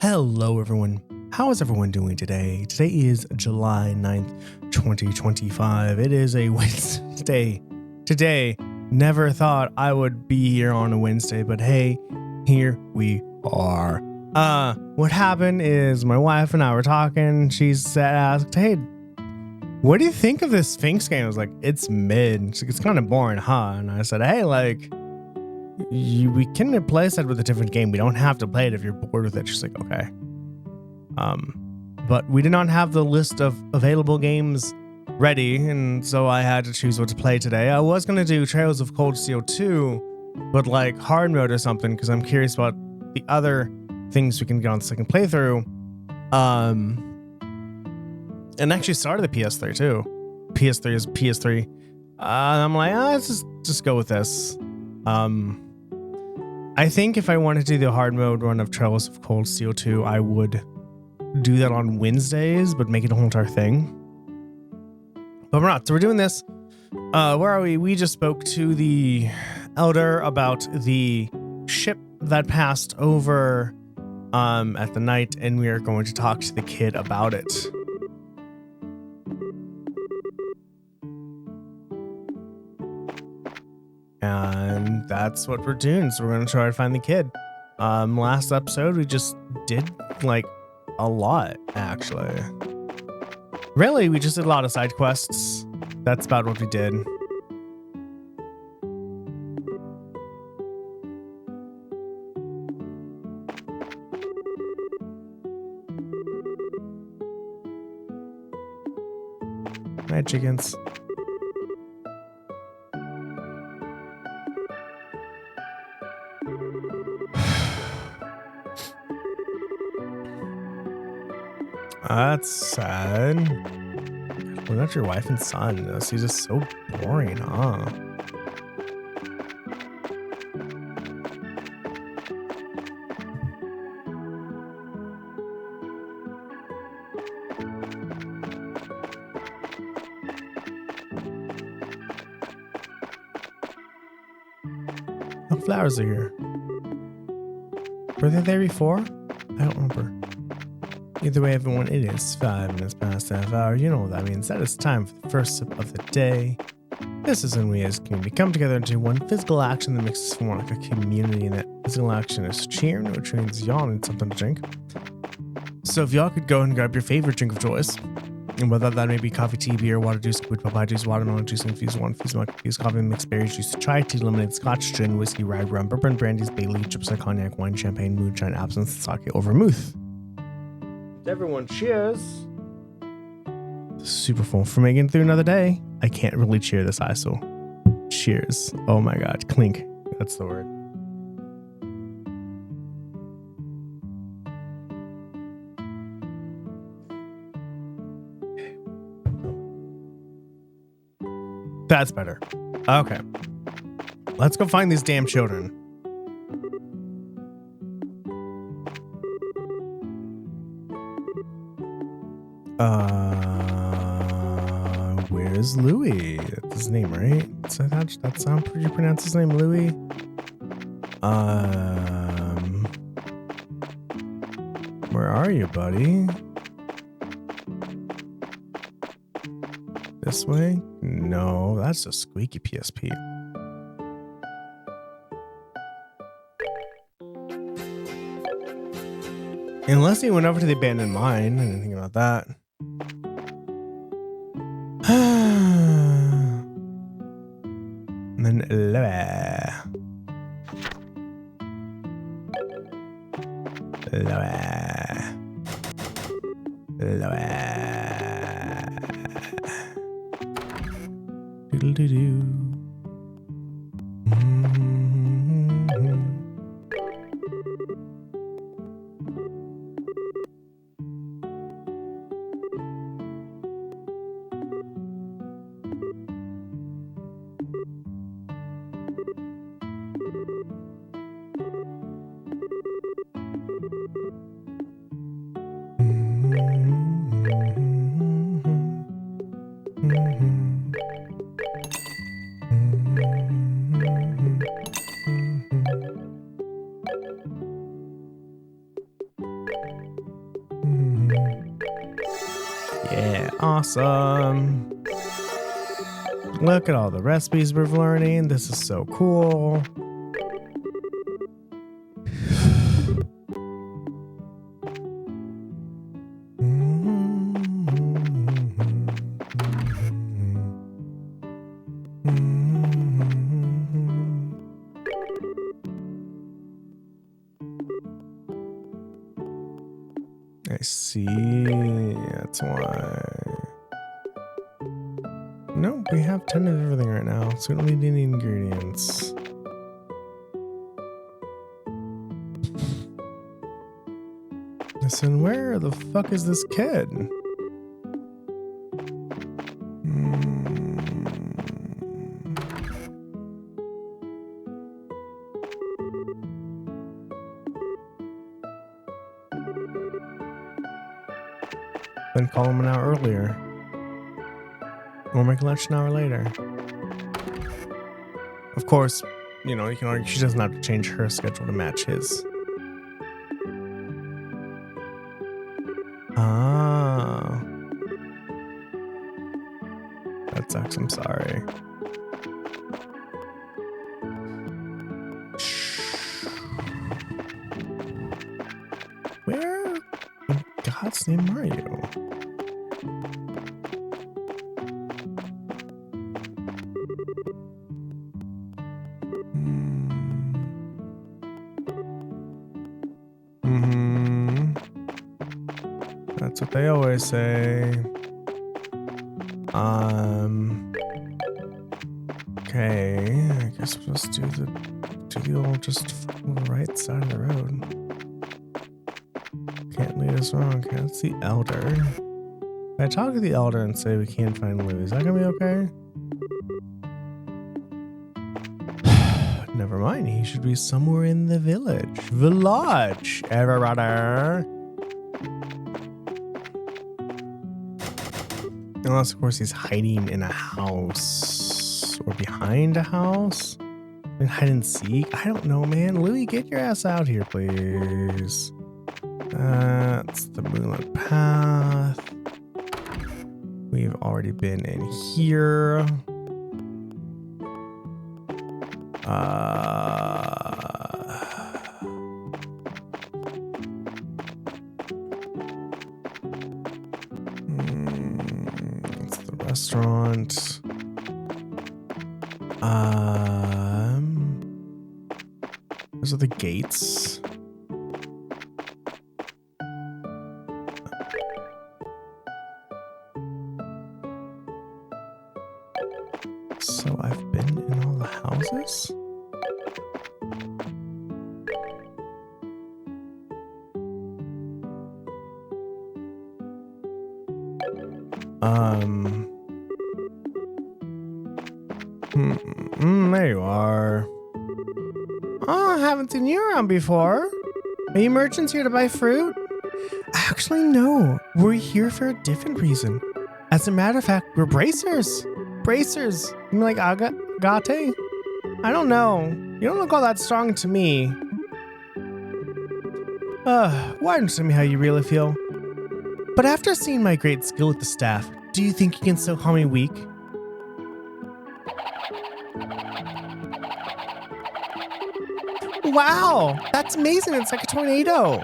Hello everyone, how is everyone doing today? Today is July 9th, 2025. It is a Wednesday. Today, never thought I would be here on a Wednesday, but hey, here we are. What happened is my wife and I were talking. She asked, hey, what do you think of this Sphinx game? I was like, it's mid. She's like, it's kind of boring, huh? And I said, hey, like, we can replace it with a different game. We don't have to play it if you're bored with it. She's like, okay. But we did not have the list of available games ready, and so I had to choose what to play today. I was going to do Trails of Cold Steel 2, but like hard mode or something, because I'm curious about the other things we can get on the second playthrough. And actually started the PS3 too. PS3 is PS3. I'm like, let's just go with this. I think if I wanted to do the hard mode run of Trails of Cold Steel 2, I would do that on Wednesdays, but make it a whole entire thing. But we're not. So we're doing this. Where are we? We just spoke to the elder about the ship that passed over at the night, and we are going to talk to the kid about it. And that's what we're doing. So we're going to try to find the kid. Last episode, we just did like a lot, actually. Really, we just did a lot of side quests. That's about what we did. Hi, chickens. That's sad. We're not your wife and son. He's just so boring, huh? The flowers are here. Were they there before? I don't remember. Either way, everyone, it is 5 minutes past half hour. You know what that means. That is time for the first sip of the day. This is when we as a community come together into one physical action that makes us more like a community, and that physical action is cheering, which means y'all need something to drink. So if y'all could go and grab your favorite drink of choice, and whether that may be coffee, tea, beer, water juice, wood papaya juice, watermelon juice, infused water, infused milk, infused coffee, mixed berry juice, chai tea, lemonade, scotch, gin, whiskey, rye, rum, bourbon, brandies, Bailey, chips, cognac, wine, champagne, moonshine, absinthe, sake, or vermouth. Everyone cheers. Super full for making it through another day. I can't really cheer this high, so cheers. Oh my god, clink. That's the word. That's better. Okay. Let's go find these damn children. Where's Lewey? That's his name, right? So that sound pretty pronounce his name, Lewey. Where are you, buddy? This way? No, that's a squeaky PSP. Unless he went over to the abandoned mine. I didn't think about that. And then Lewey. Doodle-doo-doo. Yeah, awesome. Look at all the recipes we're learning. This is so cool. I see. That's why. No, we have 10 of everything right now, so we don't need any ingredients. Listen, where the fuck is this kid? Then call him an hour earlier. Or make lunch an hour later. Of course, you know, you can argue she doesn't have to change her schedule to match his. Ah. That sucks, I'm sorry. Where in God's name are you? That's what they always say. Okay, I guess we'll just do the old just follow the right side of the road. Can't lead us wrong. Okay, that's the elder. If I talk to the elder and say we can't find Lewey, is that gonna be okay? Never mind, he should be somewhere in the village. Village, everybody. Unless, of course, he's hiding in a house or behind a house. And hide and seek. I don't know, man. Lewey, get your ass out here, please. That's the moonlit path. We've already been in here. It's the restaurant. Those are the gates. So I've been in all the houses? There you are. Oh, I haven't seen you around before. Are you merchants here to buy fruit? Actually, no. We're here for a different reason. As a matter of fact, we're bracers. Bracers. You mean like agate? I don't know. You don't look all that strong to me. Why don't you tell me how you really feel? But after seeing my great skill with the staff, do you think you can still call me weak? Wow, that's amazing. It's like a tornado.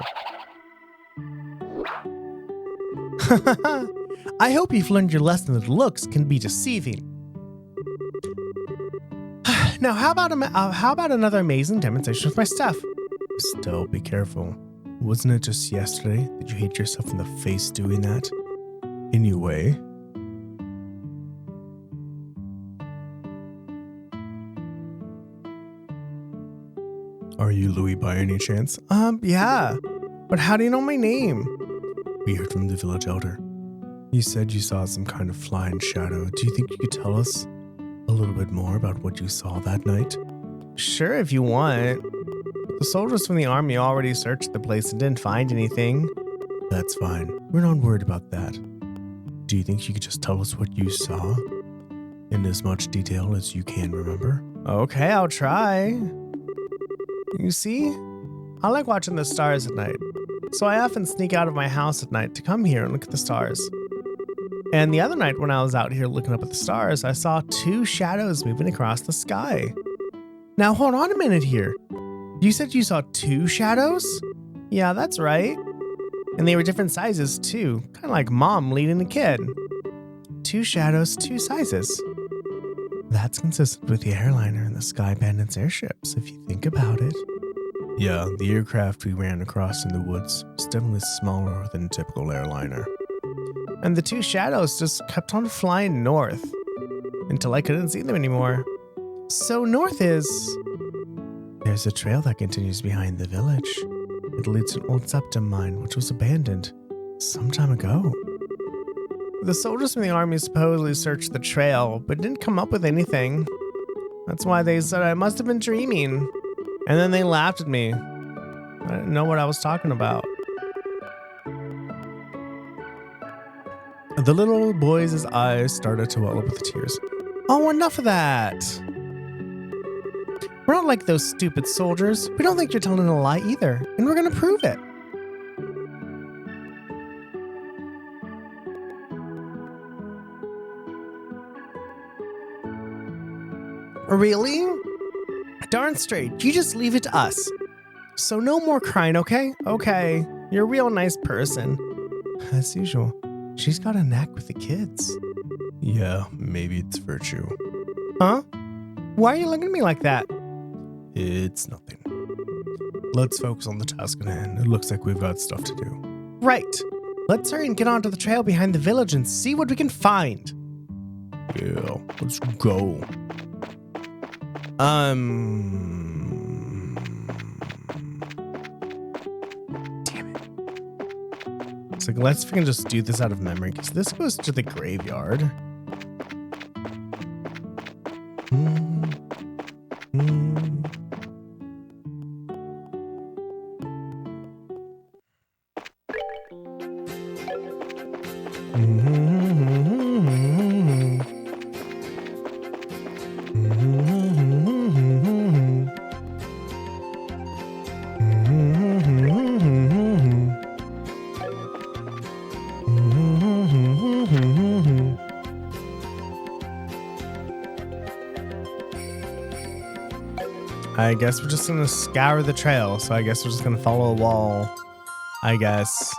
I hope you've learned your lesson that looks can be deceiving. Now, how about another amazing demonstration with my stuff? Still, be careful. Wasn't it just yesterday that you hit yourself in the face doing that? Anyway. Are you Lewey by any chance? Yeah. But how do you know my name? We heard from the village elder. You said you saw some kind of flying shadow. Do you think you could tell us a little bit more about what you saw that night? Sure, if you want. The soldiers from the army already searched the place and didn't find anything. That's fine. We're not worried about that. Do you think you could just tell us what you saw? In as much detail as you can remember? Okay, I'll try. You see, I like watching the stars at night, so I often sneak out of my house at night to come here and look at the stars. And the other night when I was out here looking up at the stars, I saw 2 shadows moving across the sky. Now hold on a minute here. You said you saw 2 shadows? Yeah, that's right. And they were different sizes too, kind of like mom leading a kid. 2 shadows, 2 sizes. That's consistent with the airliner and the Sky Bandits airships, if you think about it. Yeah, the aircraft we ran across in the woods was definitely smaller than a typical airliner. And the 2 shadows just kept on flying north until I couldn't see them anymore. So north is... There's a trail that continues behind the village. It leads to an old septum mine, which was abandoned some time ago. The soldiers from the army supposedly searched the trail, but didn't come up with anything. That's why they said I must have been dreaming. And then they laughed at me. I didn't know what I was talking about. The little boy's eyes started to well up with tears. Oh, enough of that! We're not like those stupid soldiers. We don't think you're telling a lie either, and we're gonna prove it. Really? Darn straight, you just leave it to us. So no more crying, okay? Okay, you're a real nice person. As usual, she's got a knack with the kids. Yeah, maybe it's virtue. Huh? Why are you looking at me like that? It's nothing. Let's focus on the task at hand. It looks like we've got stuff to do. Right. Let's hurry and get onto the trail behind the village and see what we can find. Yeah, let's go. Damn it. It's like, let's freaking just do this out of memory, because this goes to the graveyard. I guess we're just gonna scour the trail, so I guess we're just gonna follow a wall. I guess.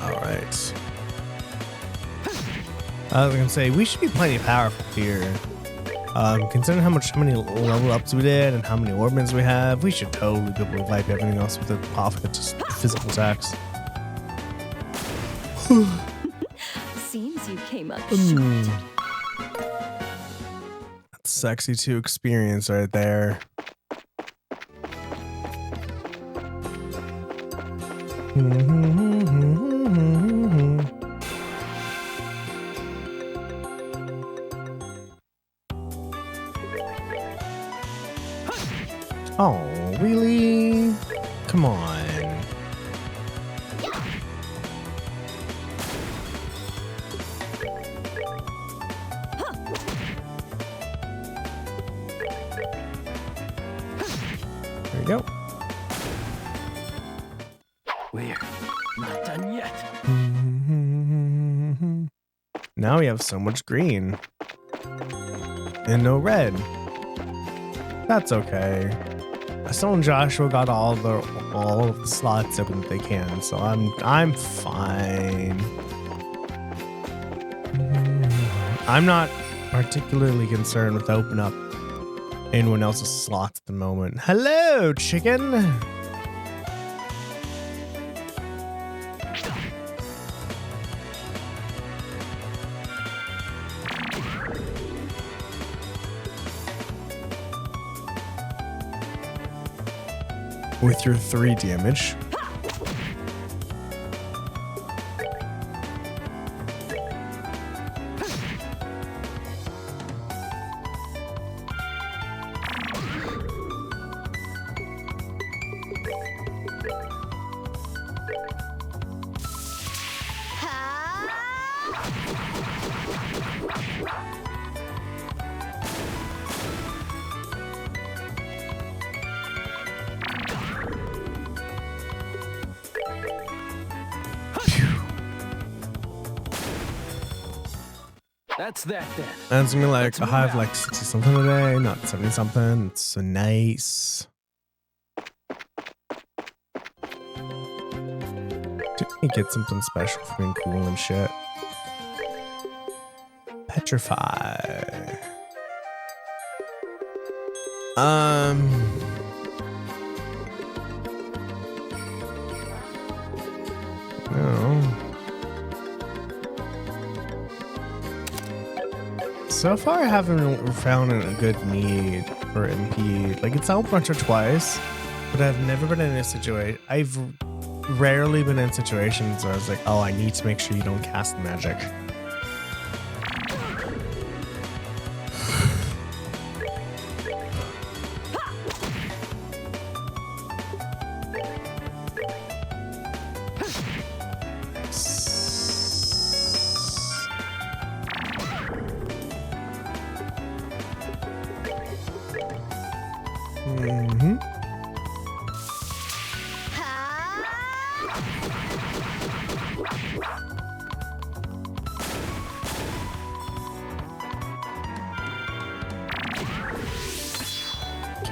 Alright. I was gonna say, we should be plenty powerful here. Considering how many level ups we did and how many orbments we have, we should totally be able to wipe everything else with it off with just physical attacks. Seems you came up short. That's sexy to experience right there. Oh, really? Come on. There you go. We're not done yet. Now we have so much green. And no red. That's okay. Estelle and Joshua got all of the slots open that they can, so I'm fine. I'm not particularly concerned with opening up anyone else's slots at the moment. Hello, chicken. With your 3 damage. That's that then. And it's gonna be like, Let's I move have out. like 60 something today, not 70 something. It's so nice. Didn't we get something special for being cool and shit? Petrify. No. So far, I haven't found a good need for MP. Like, it's out once or twice, but I've never been in a situation. I've rarely been in situations where I was like, oh, I need to make sure you don't cast magic.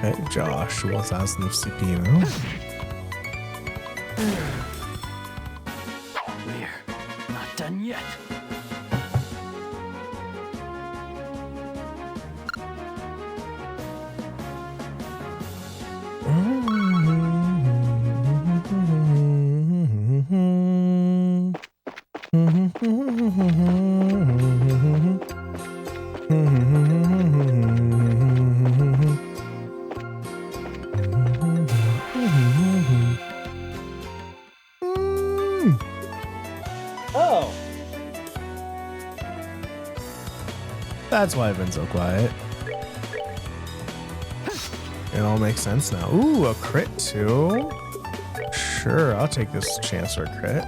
Okay, Joshua's asking if CPU. We're not done yet. Oh. That's why I've been so quiet. It all makes sense now. Ooh, a crit too? Sure, I'll take this chance for a crit.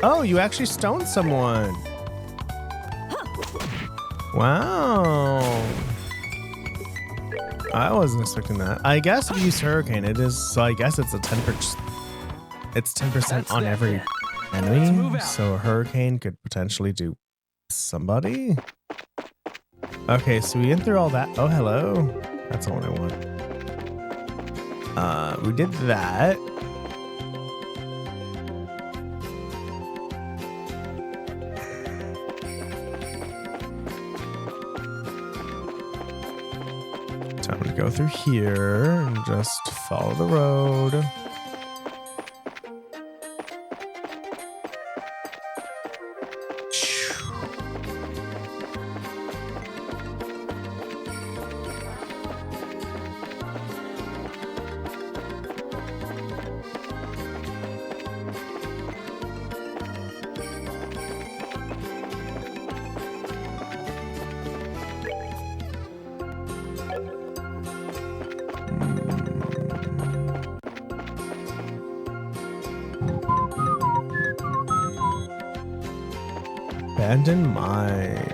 Oh, you actually stoned someone. Wow. I wasn't expecting that. I guess if you use Hurricane, it is, so I guess it's a 10%. It's 10% That's on that every then. Let's move enemy. out. So a Hurricane could potentially do somebody. Okay, so we went through all that. Oh, hello. That's the one I want. We did that. Time to go through here and just follow the road. Abandoned mine.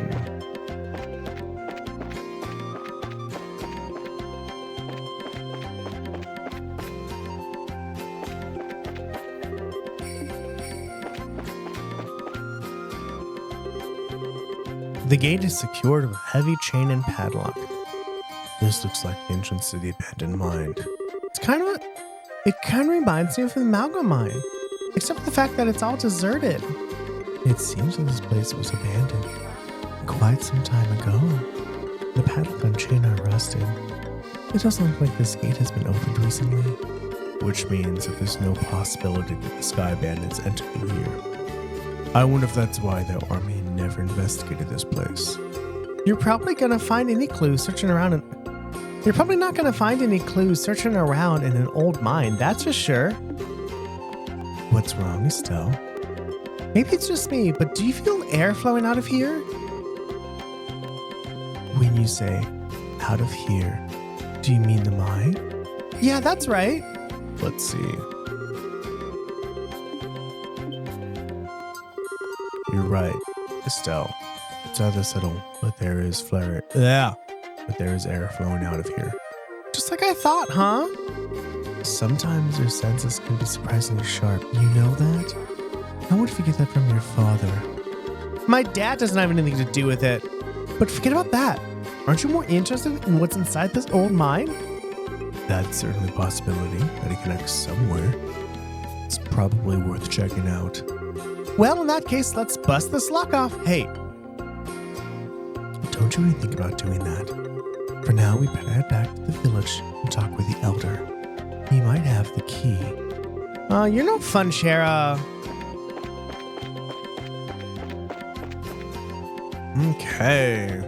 The gate is secured with heavy chain and padlock. This looks like the entrance to the abandoned mine. It kind of reminds me of the amalgam mine, except for the fact that it's all deserted. It seems that this place was abandoned quite some time ago. The padlock and chain are rusted. It doesn't look like this gate has been opened recently, which means that there's no possibility that the Sky Bandits entered through here. I wonder if that's why the army never investigated this place. You're probably gonna find any clues searching around in... You're probably not gonna find any clues searching around in an old mine, that's for sure. What's wrong, Estelle? Maybe it's just me, but do you feel air flowing out of here? When you say, out of here, do you mean the mine? Yeah, that's right. Let's see. You're right, Estelle. It's either settle, but there is flare. Yeah, but there is air flowing out of here. Just like I thought, huh? Sometimes your senses can be surprisingly sharp. You know that? How would you get that from your father? My dad doesn't have anything to do with it. But forget about that. Aren't you more interested in what's inside this old mine? That's certainly a possibility that it connects somewhere. It's probably worth checking out. Well, in that case, let's bust this lock off. Hey, don't you even think about doing that. For now, we better head back to the village and talk with the elder. He might have the key. You're no fun, Shara. Okay.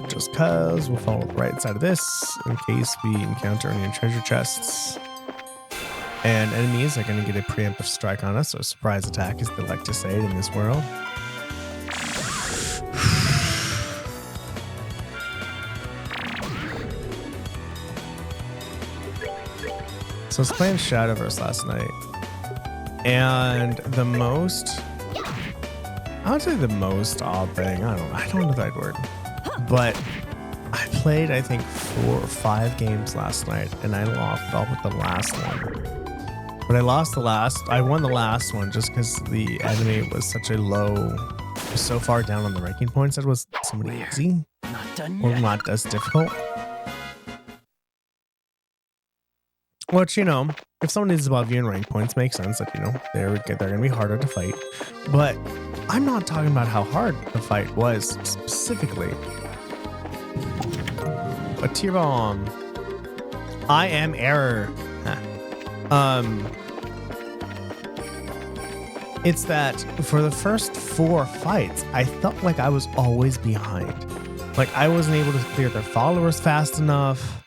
Just cause we'll follow the right side of this in case we encounter any treasure chests. And enemies are going to get a preemptive strike on us, or a surprise attack, as they like to say it in this world. So I was playing Shadowverse last night, and the most, I would say the most odd thing, I don't know the right word, but I played, I think, 4 or 5 games last night, and I lost all but the last one. But I won the last one just because the enemy was such a low, so far down on the ranking points. That was somebody easy Not done or yet. not as difficult. Which, if someone is above you in rank points, makes sense that, they're going to be harder to fight. But I'm not talking about how hard the fight was specifically. A tier bomb. I am error. It's that for the first 4 fights, I felt like I was always behind. Like I wasn't able to clear their followers fast enough.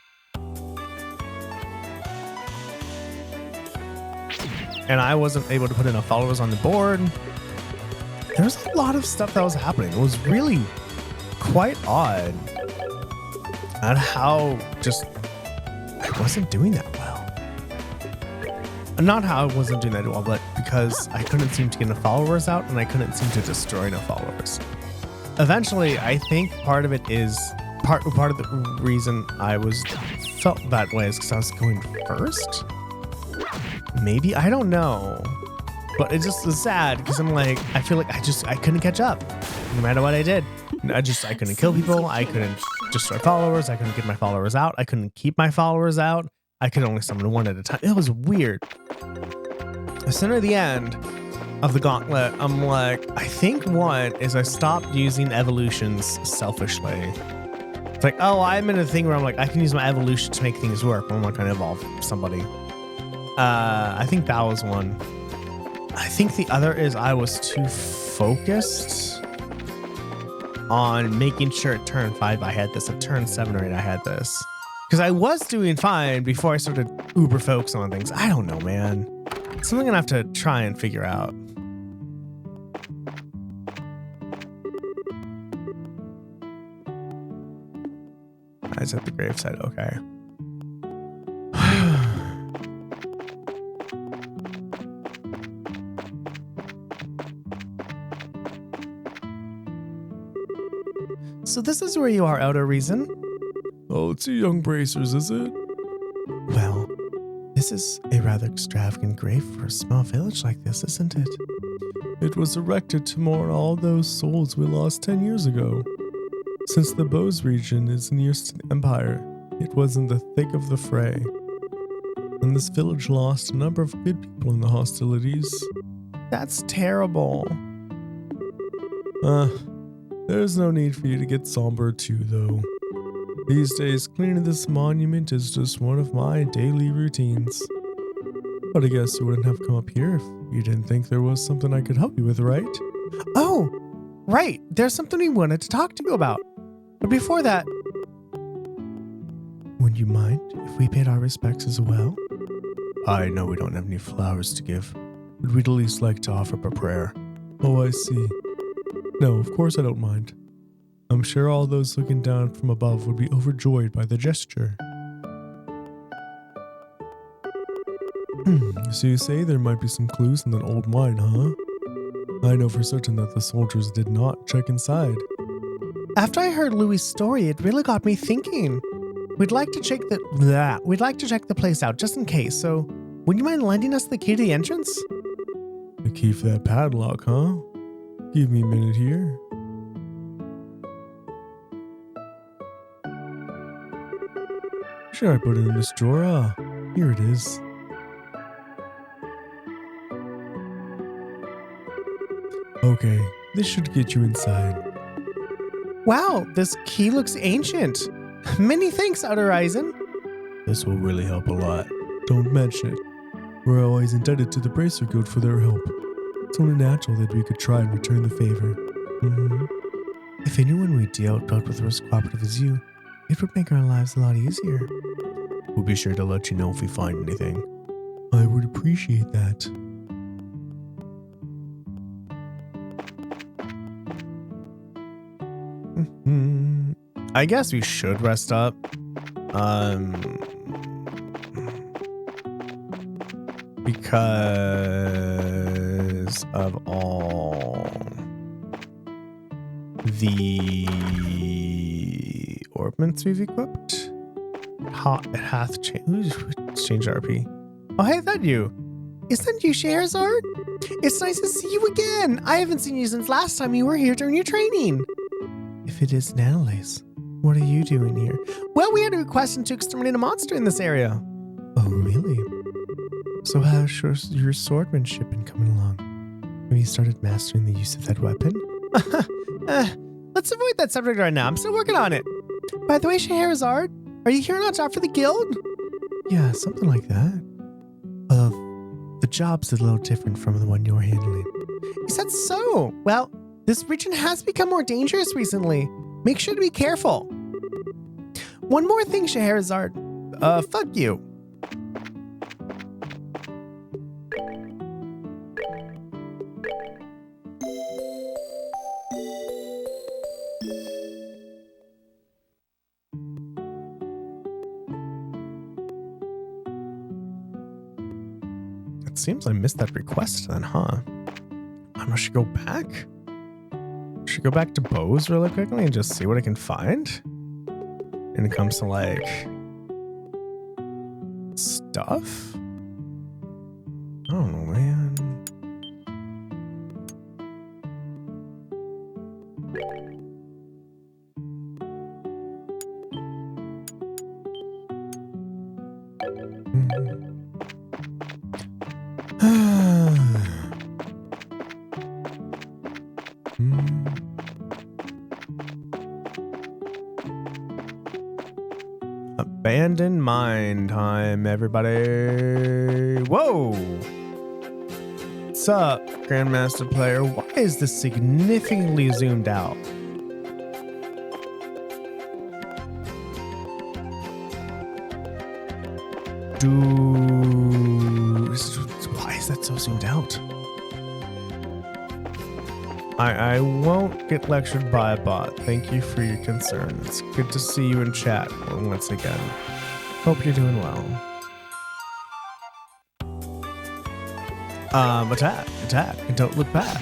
And I wasn't able to put enough followers on the board. There was a lot of stuff that was happening. It was really quite odd at how just I wasn't doing that well. Not how I wasn't doing that well, but because I couldn't seem to get enough followers out and I couldn't seem to destroy enough followers. Eventually, I think part of it is part of the reason I felt that way is because I was going first. Maybe, I don't know, but it just was sad because I'm like, I feel like I couldn't catch up no matter what I did. I couldn't kill people. I couldn't destroy followers. I couldn't get my followers out. I couldn't keep my followers out. I could only summon one at a time. It was weird. As soon as the end of the gauntlet, I'm like, I think one is I stopped using evolutions selfishly. It's like, oh, I'm in a thing where I'm like, I can use my evolution to make things work. I'm not going to evolve somebody. I think that was one. I think the other is I was too focused on making sure at turn 5 I had this, at turn 7 or 8 I had this. Because I was doing fine before I started uber focusing on things. I don't know, man. Something I'm gonna have to try and figure out. Eyes at the graveside, okay. So this is where you are, Outer Reason. Oh, it's a young bracers, is it? Well, this is a rather extravagant grave for a small village like this, isn't it? It was erected to mourn all those souls we lost 10 years ago. Since the Bose region is nearest to the Empire, it was in the thick of the fray. And this village lost a number of good people in the hostilities. That's terrible. There's no need for you to get somber too, though. These days, cleaning this monument is just one of my daily routines. But I guess you wouldn't have come up here if you didn't think there was something I could help you with, right? Oh, right. There's something we wanted to talk to you about. But before that, would you mind if we paid our respects as well? I know we don't have any flowers to give, but we'd at least like to offer up a prayer. Oh, I see. No, of course I don't mind. I'm sure all those looking down from above would be overjoyed by the gesture. So you say there might be some clues in that old mine, huh? I know for certain that the soldiers did not check inside. After I heard Lewey's story, it really got me thinking. We'd like to check the place out just in case. So, would you mind lending us the key to the entrance? The key for that padlock, huh? Give me a minute here. Sure, I put it in this drawer. Ah, here it is. Okay, this should get you inside. Wow, this key looks ancient. Many thanks, Outer Horizon. This will really help a lot. Don't mention it. We're always indebted to the Bracer Guild for their help. It's only natural that we could try and return the favor. If anyone we dealt with as cooperative as you, it would make our lives a lot easier. We'll be sure to let you know if we find anything. I would appreciate that. I guess we should rest up. Because of all the orbments we've equipped. It hath changed. Change RP. Oh, hey, that you. Is that you, Scheherazade? It's nice to see you again. I haven't seen you since last time you were here during your training. If it is Annalise, what are you doing here? Well, we had a request to exterminate a monster in this area. Oh, really? So how's your swordmanship been coming along? Have you started mastering the use of that weapon? Let's avoid that subject right now. I'm still working on it. By the way, Scheherazade, are you here on a job for the guild? Yeah, something like that. The job's a little different from the one you're handling. Is that so? Well, this region has become more dangerous recently. Make sure to be careful. One more thing, Scheherazade. Fuck you. It seems I missed that request then, huh? I should go back? Should go back to Bose really quickly and just see what I can find? And it comes to like stuff? I don't know, man. Abandoned mine time, everybody. Whoa! What's up, Grandmaster Player? Why is this significantly zoomed out? Why is that so zoomed out? I won't get lectured by a bot. Thank you for your concern. It's good to see you in chat once again. Hope you're doing well. Attack, and don't look back.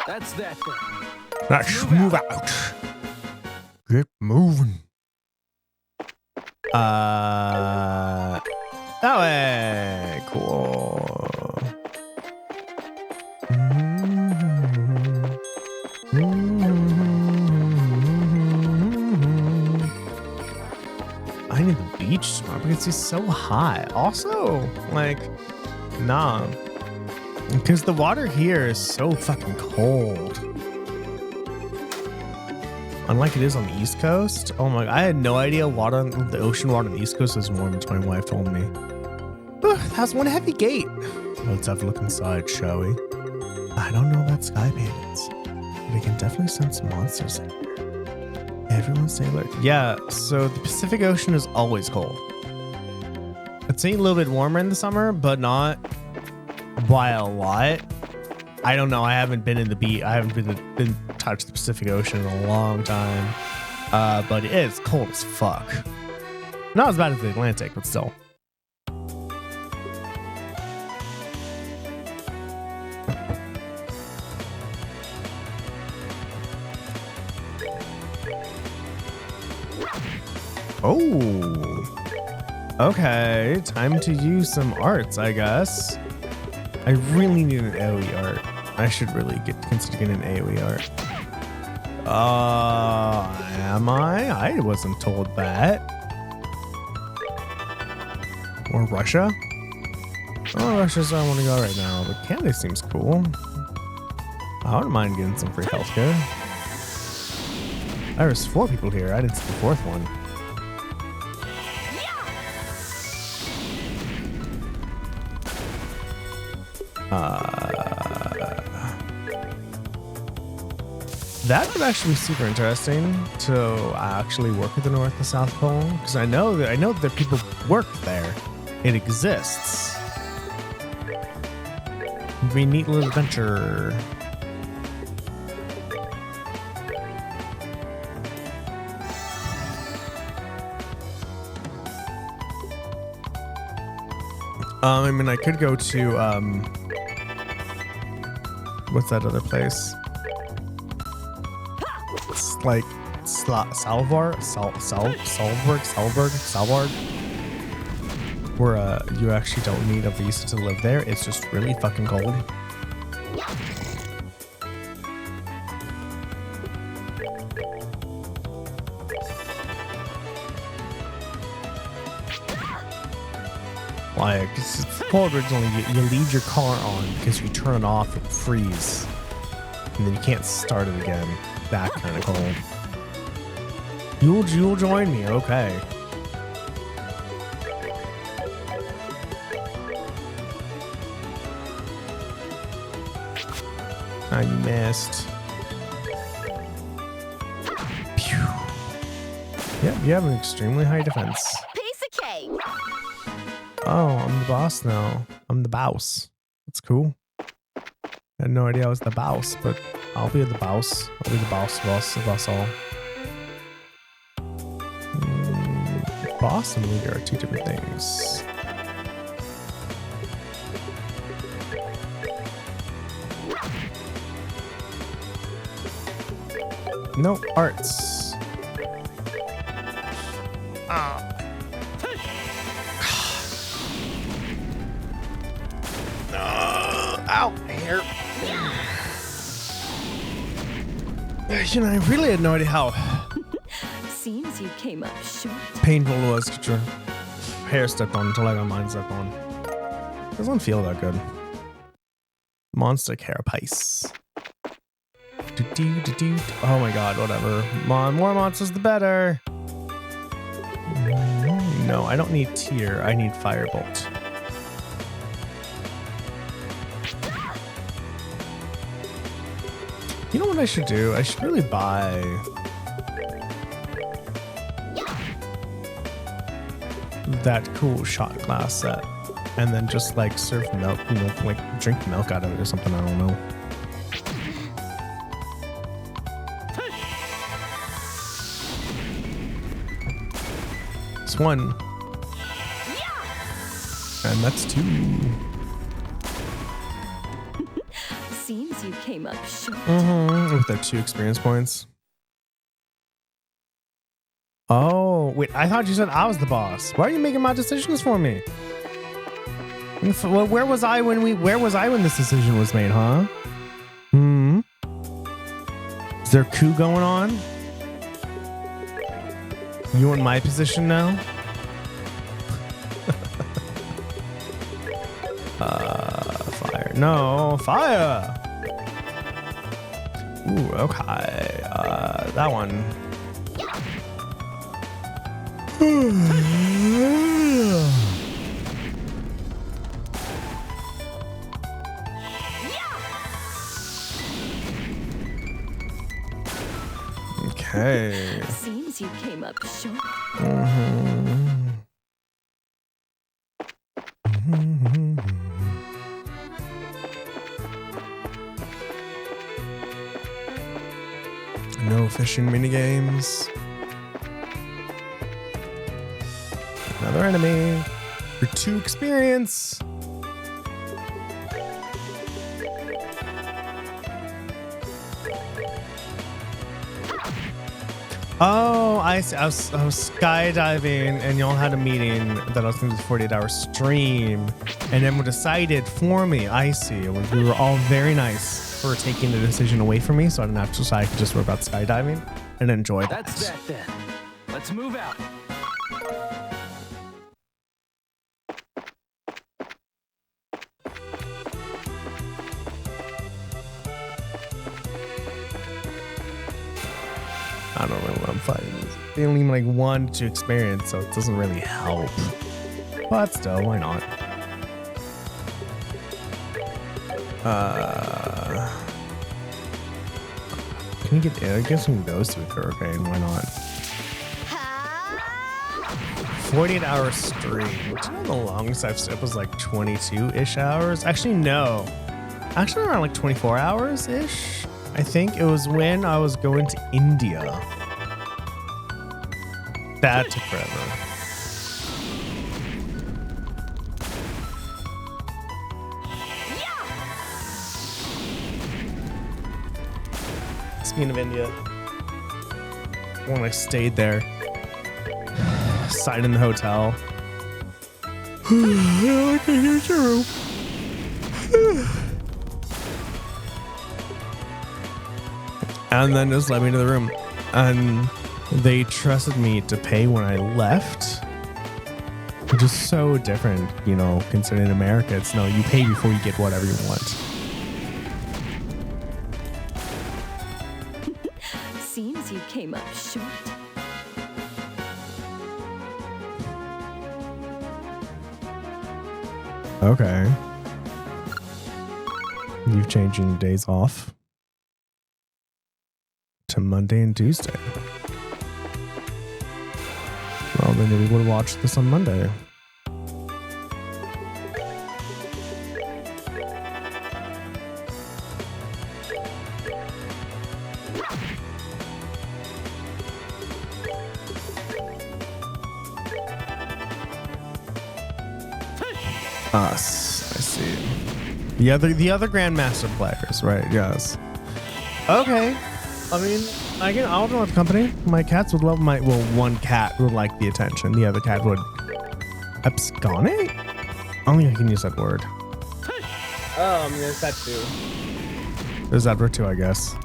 That's that thing. Let's move out. Get moving. That way. Cool. I need the beach spot because it's so hot. Also, like, nah. Because the water here is so fucking cold. Unlike it is on the East Coast. Oh my, I had no idea the ocean water on the East Coast was warm until my wife told me. That's one heavy gate. Let's have a look inside, shall we? I don't know about sky pagans, but I can definitely sense monsters in here. Everyone stay alert. Yeah, so the Pacific Ocean is always cold. It's a little bit warmer in the summer, but not by a lot. I don't know. I haven't been in the beach. I haven't been touched the Pacific Ocean in a long time. But it is cold as fuck. Not as bad as the Atlantic, but still. Oh, okay. Time to use some arts, I guess. I really need an AoE art. I should really consider getting an AoE art. Am I? I wasn't told that. Or Russia? Oh, Russia's where I want to go right now. But Canada seems cool. I wouldn't mind getting some free healthcare. There's 4 people here. I didn't see the 4th one. That would actually be super interesting to actually work with the North and South Pole, because I know that people work there. It exists. It'd be a neat little adventure. I mean, I could go to what's that other place? It's like Salvarg, where you actually don't need a visa to live there. It's just really fucking cold. Like, it's cold originally. You leave your car on because you turn it off, it freeze, and then you can't start it again. That kind of cold. You'll join me, okay? Ah, you missed. Pew. Yep, you have an extremely high defense. Piece of cake. Oh, I'm the boss now. I'm the boss. That's cool. I had no idea I was the boss, but I'll be the boss. I'll be the boss of us all. Boss and leader are 2 different things. No arts. Ow, hair. You know, I really had no idea how Seems you came up short. painful it was to get your hair stepped on until I got mine stepped on. It doesn't feel that good. Monster carapace. Oh my god, whatever. More monsters the better. No, I don't need tear. I need firebolt. You know what I should do? I should really buy that cool shot glass set and then just like serve milk, you know, like drink milk out of it or something. I don't know. It's 1. And that's 2. Seems you came up short. With their 2 experience points. Oh, wait, I thought you said I was the boss. Why are you making my decisions for me? Where was I when this decision was made, huh? Is there a coup going on? You want my position now? Fire. No, fire! Ooh, okay. That one. Okay. Seems you came up short. No fishing minigames. Another enemy. For 2 experience. Oh, I see. I was skydiving, and y'all had a meeting that I was going to do a 48-hour stream, and then we decided for me. I see. We were all very nice for taking the decision away from me, so I didn't have to decide. I could just worry about skydiving and enjoy that. That's that then. Let's move out. I don't know what I'm fighting. They only like 1 to experience, so it doesn't really help. But still, why not? Can you get? I guess we can go to a hurricane. Why not? 48-hour stream. Do you know the longest I've slept was like 22-ish hours? Actually, no. Actually, around like 24 hours-ish. I think it was when I was going to India. That took forever. Speaking of India, when I stayed there, sat in the hotel. Okay, here's your room. And then just let me into the room. And they trusted me to pay when I left. Which is so different, you know, considering America. It's no, you pay before you get whatever you want. Seems you came up short. Okay. You've changing days off to Monday and Tuesday. Well, then we would have watched this on Monday. Us, I see. The other Grandmaster players, right? Yes. Okay. I mean, I'll do company. My cats would love one cat would like the attention. The other cat would absconate? I don't think I can use that word. Oh, I mean, there's that too. There's that word too, I guess.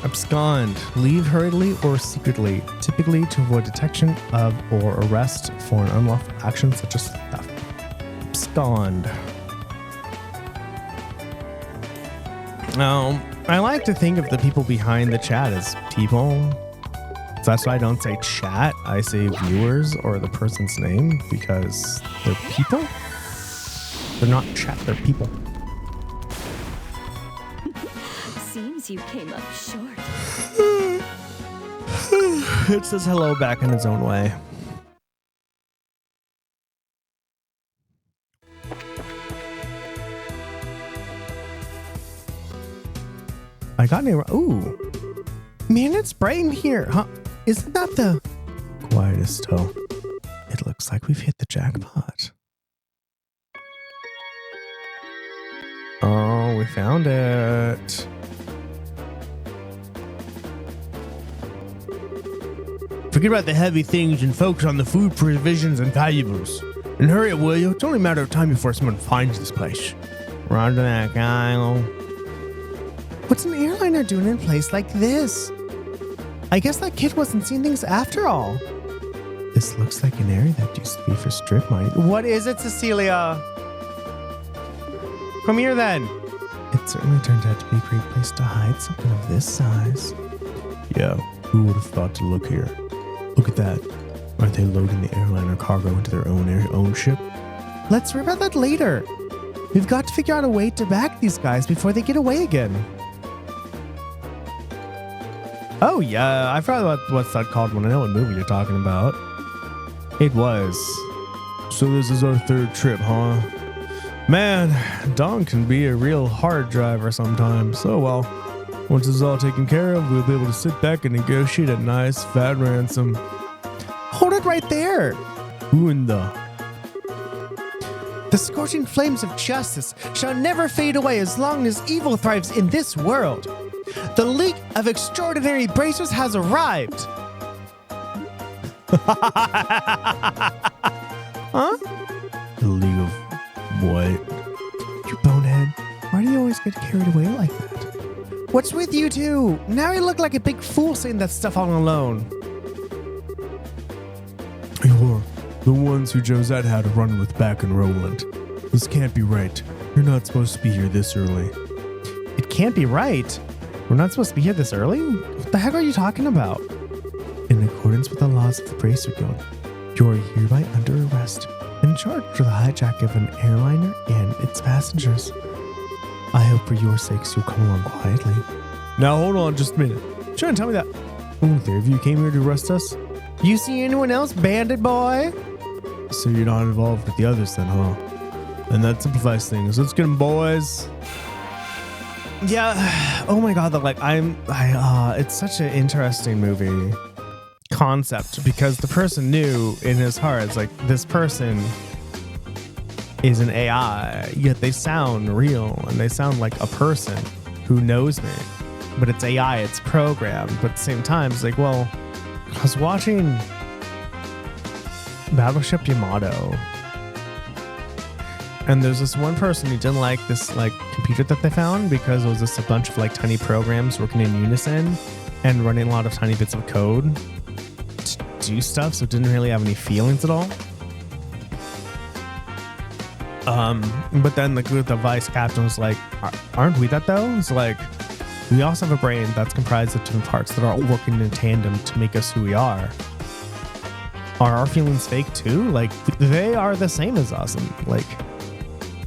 Abscond. Leave hurriedly or secretly, typically to avoid detection of or arrest for an unlawful action such as theft. Abscond. Now, I like to think of the people behind the chat as people. So that's why I don't say chat. I say viewers or the person's name because they're people. They're not chat, they're people. Seems you came up short. It says hello back in its own way. I got near. Ooh, man, it's bright in here, huh? Isn't that the quietest hill? It looks like we've hit the jackpot. Oh, we found it. Forget about the heavy things and focus on the food, provisions, and valuables. And hurry up, will you? It's only a matter of time before someone finds this place. Roger that, Kyle. What's an airliner doing in a place like this? I guess that kid wasn't seeing things after all. This looks like an area that used to be for strip mining. What is it, Cecilia? Come here then. It certainly turned out to be a great place to hide something of this size. Yeah, who would have thought to look here? Look at that. Aren't they loading the airliner cargo into their own ship? Let's worry about that later. We've got to figure out a way to back these guys before they get away again. Oh yeah, I forgot what's that called when I know what movie you're talking about. It was. So this is our third trip, huh? Man, Don can be a real hard driver sometimes. So well, once this is all taken care of, we'll be able to sit back and negotiate a nice fat ransom. Hold it right there. Who in the... The scorching flames of justice shall never fade away as long as evil thrives in this world. The League of Extraordinary Bracers has arrived. Huh? The League of what? You bonehead. Why do you always get carried away like that? What's with you two? Now you look like a big fool saying that stuff all alone. You're the ones who Josette had to run with back in Roland. This can't be right. You're not supposed to be here this early. It can't be right? We're not supposed to be here this early? What the heck are you talking about? In accordance with the laws of the Bracer Guild, you are hereby under arrest and charged for the hijack of an airliner and its passengers. I hope for your sakes you'll come along quietly. Now hold on just a minute. Trying to tell me that... Oh, three of you came here to arrest us? You see anyone else, bandit boy? So you're not involved with the others then, huh? And that simplifies things. Let's get them, boys. Yeah. Oh my god, it's such an interesting movie concept because the person knew in his heart, it's like, this person is an AI, yet they sound real and they sound like a person who knows me. But it's AI, it's programmed. But at the same time, it's like, well, I was watching Battleship Yamato, and there's this one person who didn't like this computer that they found because it was just a bunch of tiny programs working in unison and running a lot of tiny bits of code to do stuff, so it didn't really have any feelings at all. But then the vice captain was like, aren't we that though? It's like, we also have a brain that's comprised of different parts that are all working in tandem to make us who we are. Are our feelings fake too? They are the same as us. And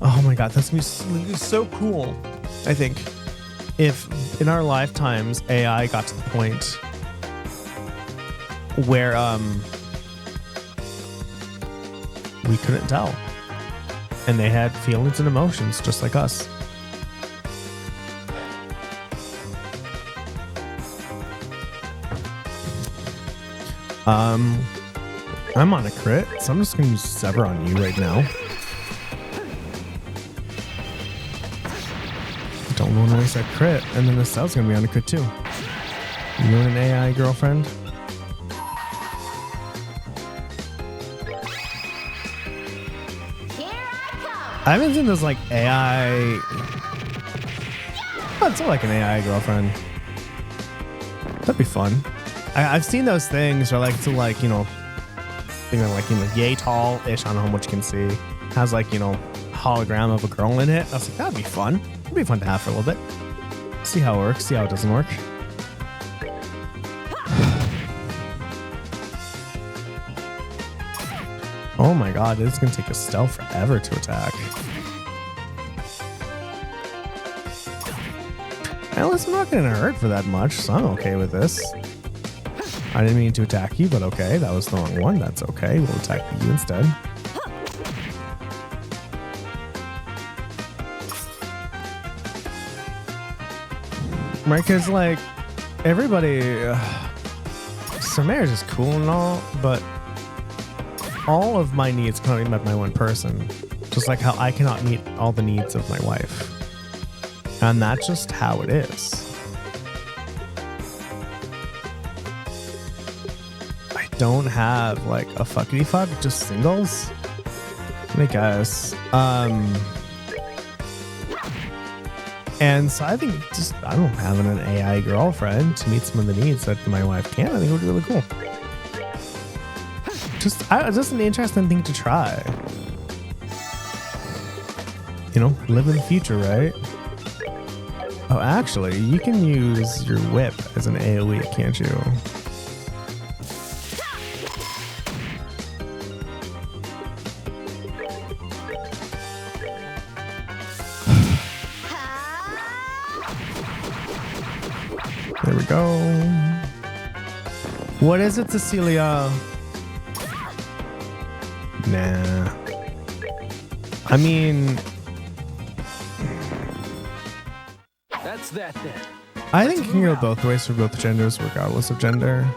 oh my god, that's gonna be so cool. I think if in our lifetimes AI got to the point where we couldn't tell, and they had feelings and emotions just like us. I'm on a crit, so I'm just gonna use Sever on you right now. Don't want to waste that crit, and then Estelle's gonna be on a crit too. You want an AI girlfriend? I haven't seen this AI. Oh, it's like an AI girlfriend. That'd be fun. I've seen those things where yay tall-ish. I don't know how much you can see. Has hologram of a girl in it. I was like, that'd be fun. It'd be fun to have for a little bit. See how it works. See how it doesn't work. Oh my god, it's gonna take Estelle forever to attack. At least I'm not getting hurt for that much, so I'm okay with this. I didn't mean to attack you, but okay, that was the wrong one. That's okay, we'll attack you instead. Right, because everybody, so marriage is cool and all, but all of my needs cannot be met by one person. Just like how I cannot meet all the needs of my wife. And that's just how it is. I don't have a fuckity fuck, just singles. I guess. And so I think I don't have an AI girlfriend to meet some of the needs that my wife can. I think it would be really cool. Just an interesting thing to try. Live in the future, right? Oh, actually, you can use your whip as an AoE, can't you? There we go. What is it, Cecilia? Nah. I mean, That's that then. I think you can go both ways for both genders, regardless of gender,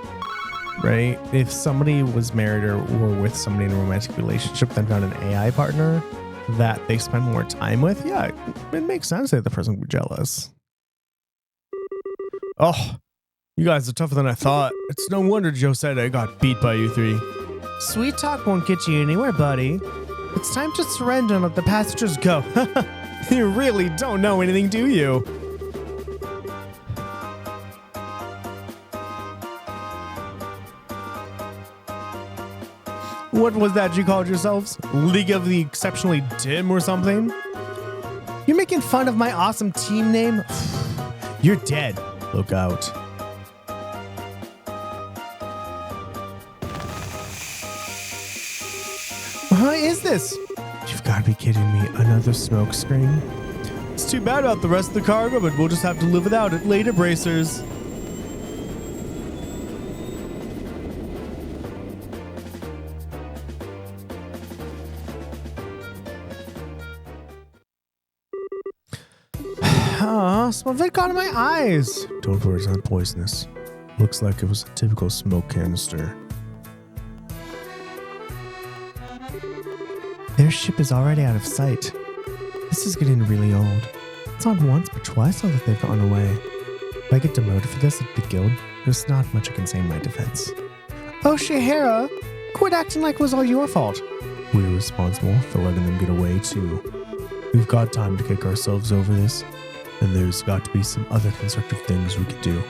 right? If somebody was married or were with somebody in a romantic relationship, then found an AI partner that they spend more time with, yeah, it makes sense that the person would be jealous. Oh, you guys are tougher than I thought. It's no wonder Joe said I got beat by you three. Sweet talk won't get you anywhere, buddy. It's time to surrender and let the passengers go. You really don't know anything, do you? What was that you called yourselves? League of the Exceptionally Dim or something? You're making fun of my awesome team name? You're dead. Look out. What is this? You've got to be kidding me. Another smoke screen? It's too bad about the rest of the cargo, but we'll just have to live without it later, bracers. Some of it got in my eyes. Don't worry, it's not poisonous. Looks like it was a typical smoke canister. Their ship is already out of sight. This is getting really old. It's not once, but twice now that they've gone away. If I get demoted for this at the guild, there's not much I can say in my defense. Oh, Shahara, quit acting like it was all your fault. We were responsible for letting them get away, too. We've got time to kick ourselves over this. And there's got to be some other constructive things we could do.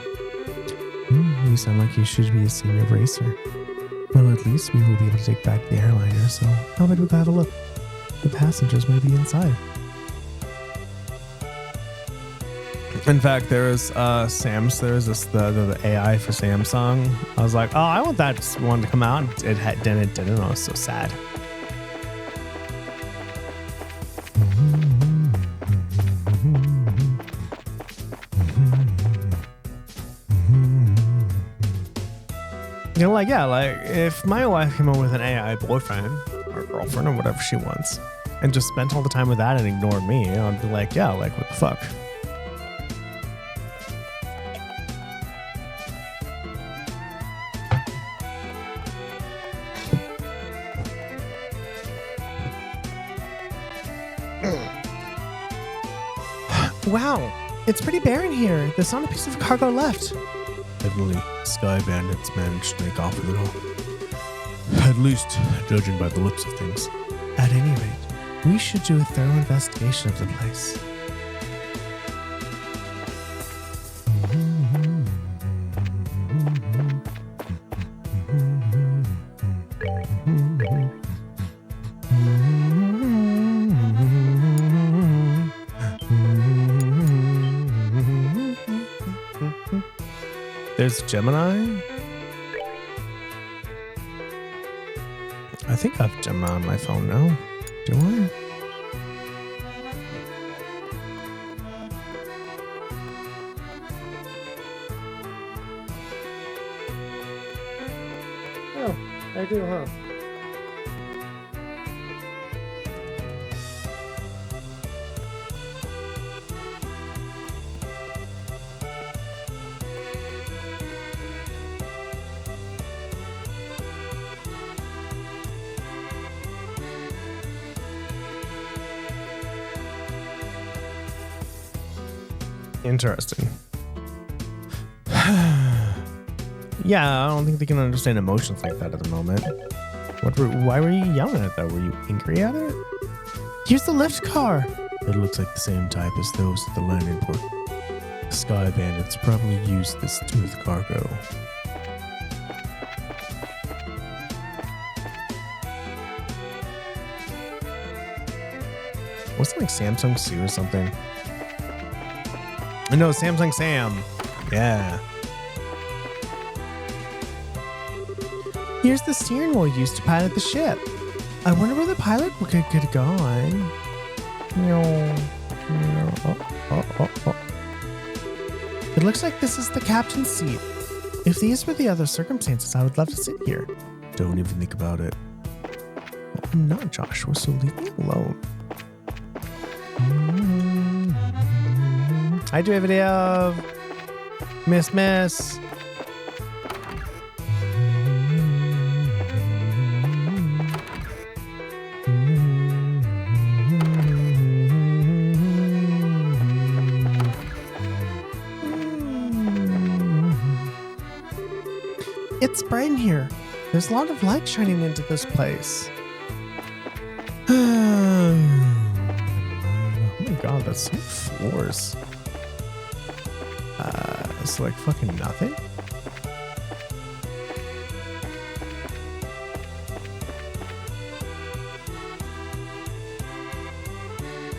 You sound like you should be a senior bracer. Well, at least we will be able to take back the airliner, so how about we go have a look? The passengers may be inside. In fact, there's the AI for Samsung. I was like, oh, I want that one to come out. It didn't. I was so sad. You know, like if my wife came home with an AI boyfriend or girlfriend or whatever she wants and just spent all the time with that and ignored me, I'd be like, yeah, like, what the fuck? Wow, it's pretty barren here. There's not a piece of cargo left. Heavily, Sky Bandits managed to make off with it all. At least, judging by the looks of things. At any rate, we should do a thorough investigation of the place. There's Gemini. I think I have Gemini on my phone now. Do I? Oh, I do, huh? Interesting. Yeah, I don't think they can understand emotions like that at the moment. Why were you yelling at that? Were you angry at it? Here's the lift car. It looks like the same type as those at the landing port. The Sky Bandits probably used this to move the cargo. Wasn't it like Samsung Sea or something? No, Samsung Sam. Yeah. Here's the steering wheel used to pilot the ship. I wonder where the pilot could have gone. Oh. It looks like this is the captain's seat. If these were the other circumstances, I would love to sit here. Don't even think about it. Well, I'm not Joshua, so leave me alone. Hi, derivative. Miss. It's bright in here. There's a lot of light shining into this place. Oh my god, that's so floors. It's like fucking nothing.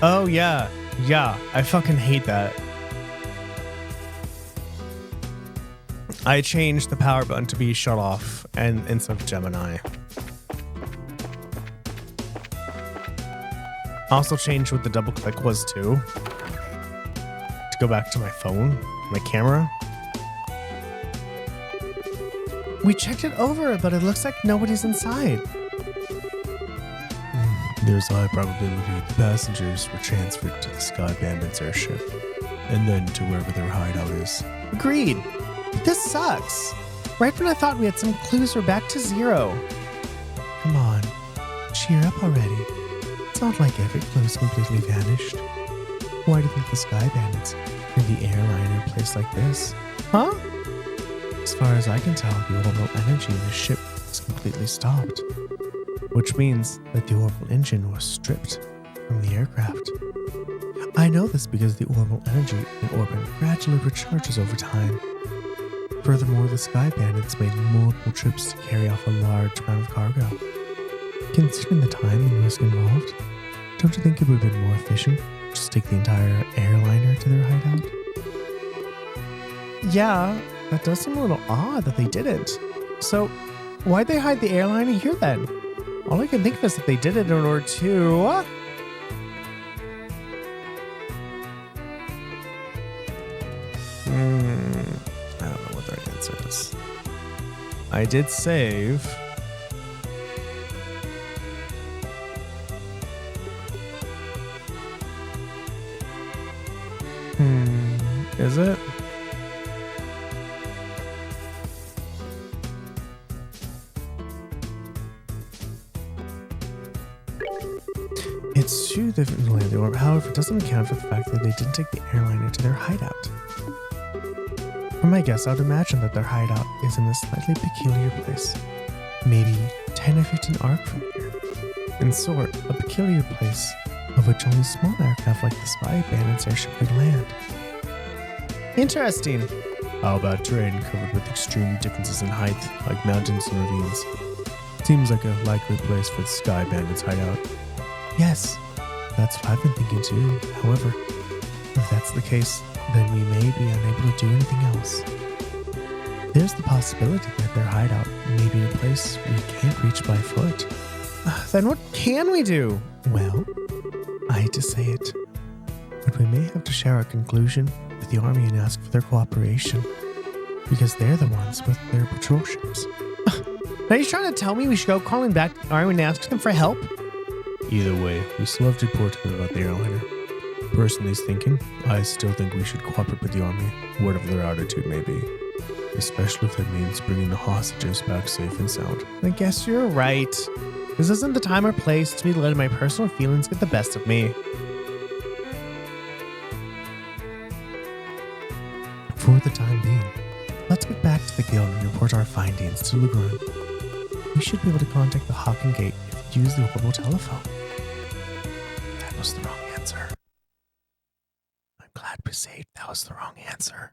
Oh yeah. Yeah, I fucking hate that. I changed the power button to be shut off and instead of Gemini. Also changed what the double click was too. To go back to my phone, my camera. We checked it over, but it looks like nobody's inside. There's a high probability the passengers were transferred to the Sky Bandits airship and then to wherever their hideout is. Agreed. This sucks. Right when I thought we had some clues, we're back to zero. Come on, cheer up already. It's not like every clue's completely vanished. Why do you think the Sky Bandits in the airliner a place like this? Huh? As far as I can tell, the orbital energy in the ship is completely stopped. Which means that the orbital engine was stripped from the aircraft. I know this because the orbital energy in orbit gradually recharges over time. Furthermore, the Sky Bandits made multiple trips to carry off a large amount of cargo. Considering the time and risk involved, don't you think it would have been more efficient to just take the entire airliner to their hideout? Yeah, that does seem a little odd that they didn't. So, why'd they hide the airliner here then? All I can think of is that they did it in order to... I don't know what their answer is. I did save. Is it? It's true different than the orb. However, it doesn't account for the fact that they didn't take the airliner to their hideout. From my guess, I would imagine that their hideout is in a slightly peculiar place. Maybe 10 or 15 arc from here. In sort, a peculiar place of which only small aircraft like the Spy Bandits airship could land. Interesting. How about terrain covered with extreme differences in height, like mountains and ravines? Seems like a likely place for the Sky Bandits hideout. Yes, that's what I've been thinking too. However, if that's the case, then we may be unable to do anything else. There's the possibility that their hideout may be a place we can't reach by foot. Then what can we do? Well, I hate to say it, but we may have to share our conclusion with the army and ask for their cooperation, because they're the ones with their patrol ships. Are you trying to tell me we should go calling back to the army and ask them for help? Either way, we still have to report to them about the airliner. Personally thinking, I still think we should cooperate with the army, whatever their attitude may be. Especially if that means bringing the hostages back safe and sound. I guess you're right. This isn't the time or place to be letting my personal feelings get the best of me. For the time being, let's get back to the guild and report our findings to Liberl. We should be able to contact the Hawking Gate if we use the orbital telephone. That was the wrong answer. I'm glad we saved that was the wrong answer.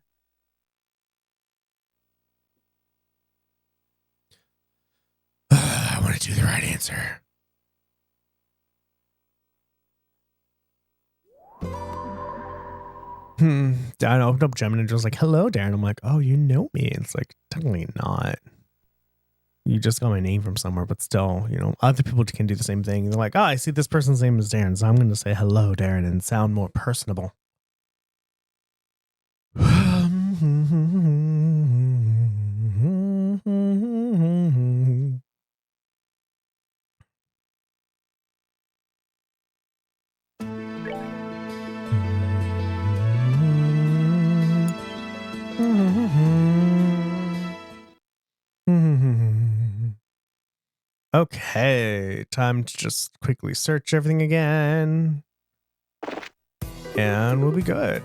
I want to do the right answer. I opened up Gem and it was like, hello, Darren. I'm like, oh, you know me. It's like, technically not. You just got my name from somewhere, but still, you know, other people can do the same thing. They're like, oh, I see this person's name is Darren, so I'm going to say hello, Darren, and sound more personable. Okay, time to just quickly search everything again. And we'll be good.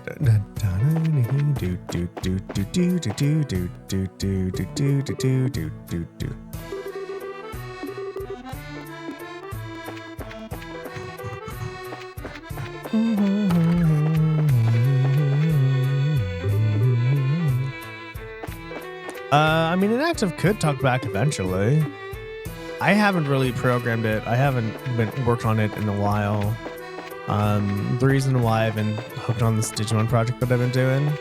I mean, Inactive could talk back eventually. I haven't really programmed it. I haven't worked on it in a while. The reason why I've been hooked on this Digimon project that I've been doing,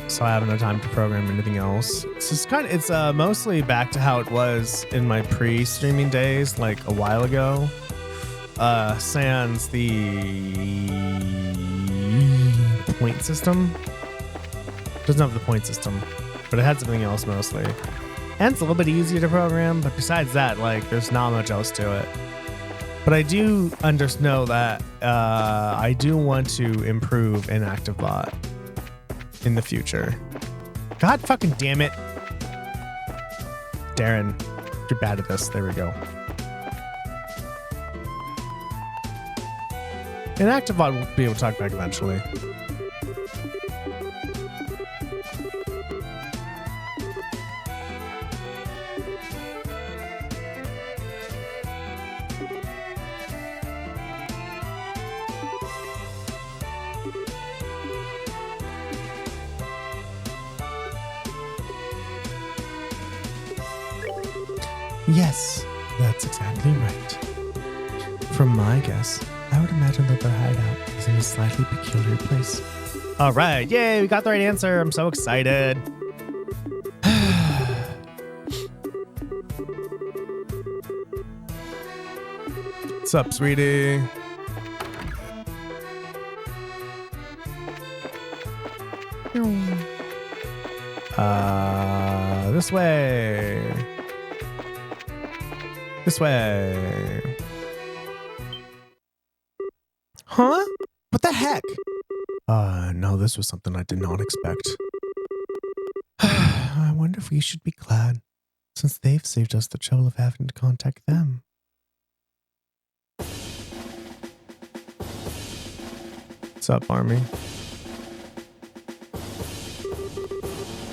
so I haven't had time to program anything else. It's mostly back to how it was in my pre-streaming days, like a while ago. Sans the point system. Doesn't have the point system, but it had something else mostly. And it's a little bit easier to program, but besides that, like, there's not much else to it. But I do know that I do want to improve InactiveBot in the future. God fucking damn it. Darren, you're bad at this. There we go. InactiveBot will be able to talk back eventually. Yes, that's exactly right. From my guess, I would imagine that their hideout is in a slightly peculiar place. All right, yay, we got the right answer. I'm so excited. What's up, sweetie? This way. This way. Huh? What the heck? No, this was something I did not expect. I wonder if we should be glad, since they've saved us the trouble of having to contact them. What's up, Army?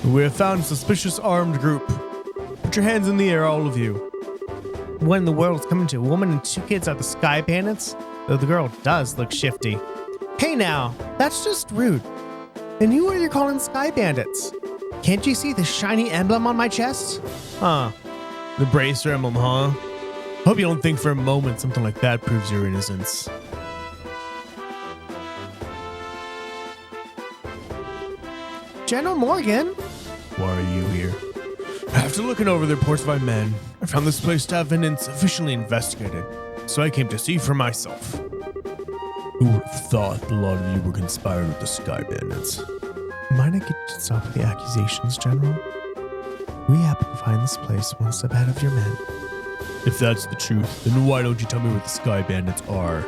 We have found a suspicious armed group. Put your hands in the air, all of you. What in the world is coming to? A woman and two kids are the Sky Bandits? Though the girl does look shifty. Hey now, that's just rude. And who are you calling Sky Bandits? Can't you see the shiny emblem on my chest? Huh. The bracer emblem, huh? Hope you don't think for a moment something like that proves your innocence. General Morgan? Why are you here? After looking over the reports of my men, I found this place to have been insufficiently investigated, so I came to see for myself. Who would have thought a lot of you were conspiring with the Sky Bandits? Might I get you to stop with the accusations, General? We happen to find this place one step ahead of your men. If that's the truth, then why don't you tell me what the Sky Bandits are?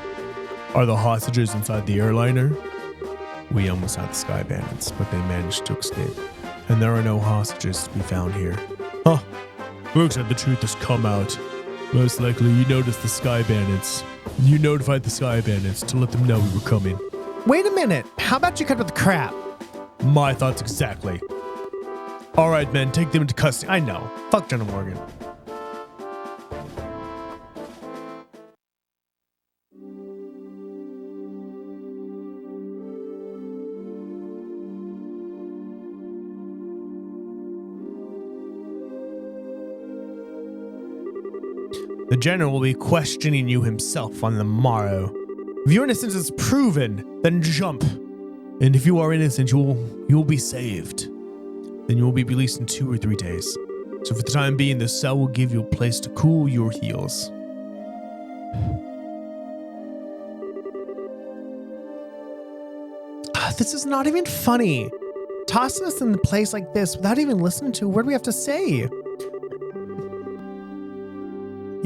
Are the hostages inside the airliner? We almost had the Sky Bandits, but they managed to escape. And there are no hostages to be found here. Huh. Looks like the truth has come out. Most likely you noticed the Sky Bandits. You notified the Sky Bandits to let them know we were coming. Wait a minute. How about you cut with the crap? My thoughts exactly. Alright, men, take them into custody. I know. Fuck General Morgan. The general will be questioning you himself on the morrow. If your innocence is proven, then jump. And if you are innocent, you will be saved. Then you will be released in 2 or 3 days. So for the time being, the cell will give you a place to cool your heels. This is not even funny. Tossing us in a place like this without even listening to what we have to say.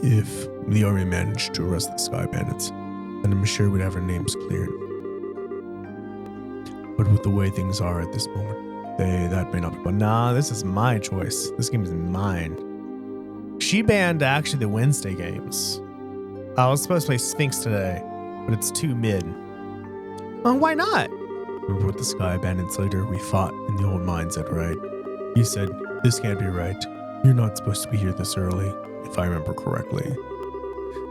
If the army managed to arrest the Sky Bandits, then I'm sure we'd have our names cleared. But with the way things are at this moment, that may not be. But nah, this is my choice. This game is mine. She banned actually the Wednesday games. I was supposed to play Sphinx today, but it's too mid. Why not? Remember with the Sky Bandits later, we fought in the old mindset, right? You said, this can't be right. You're not supposed to be here this early, if I remember correctly.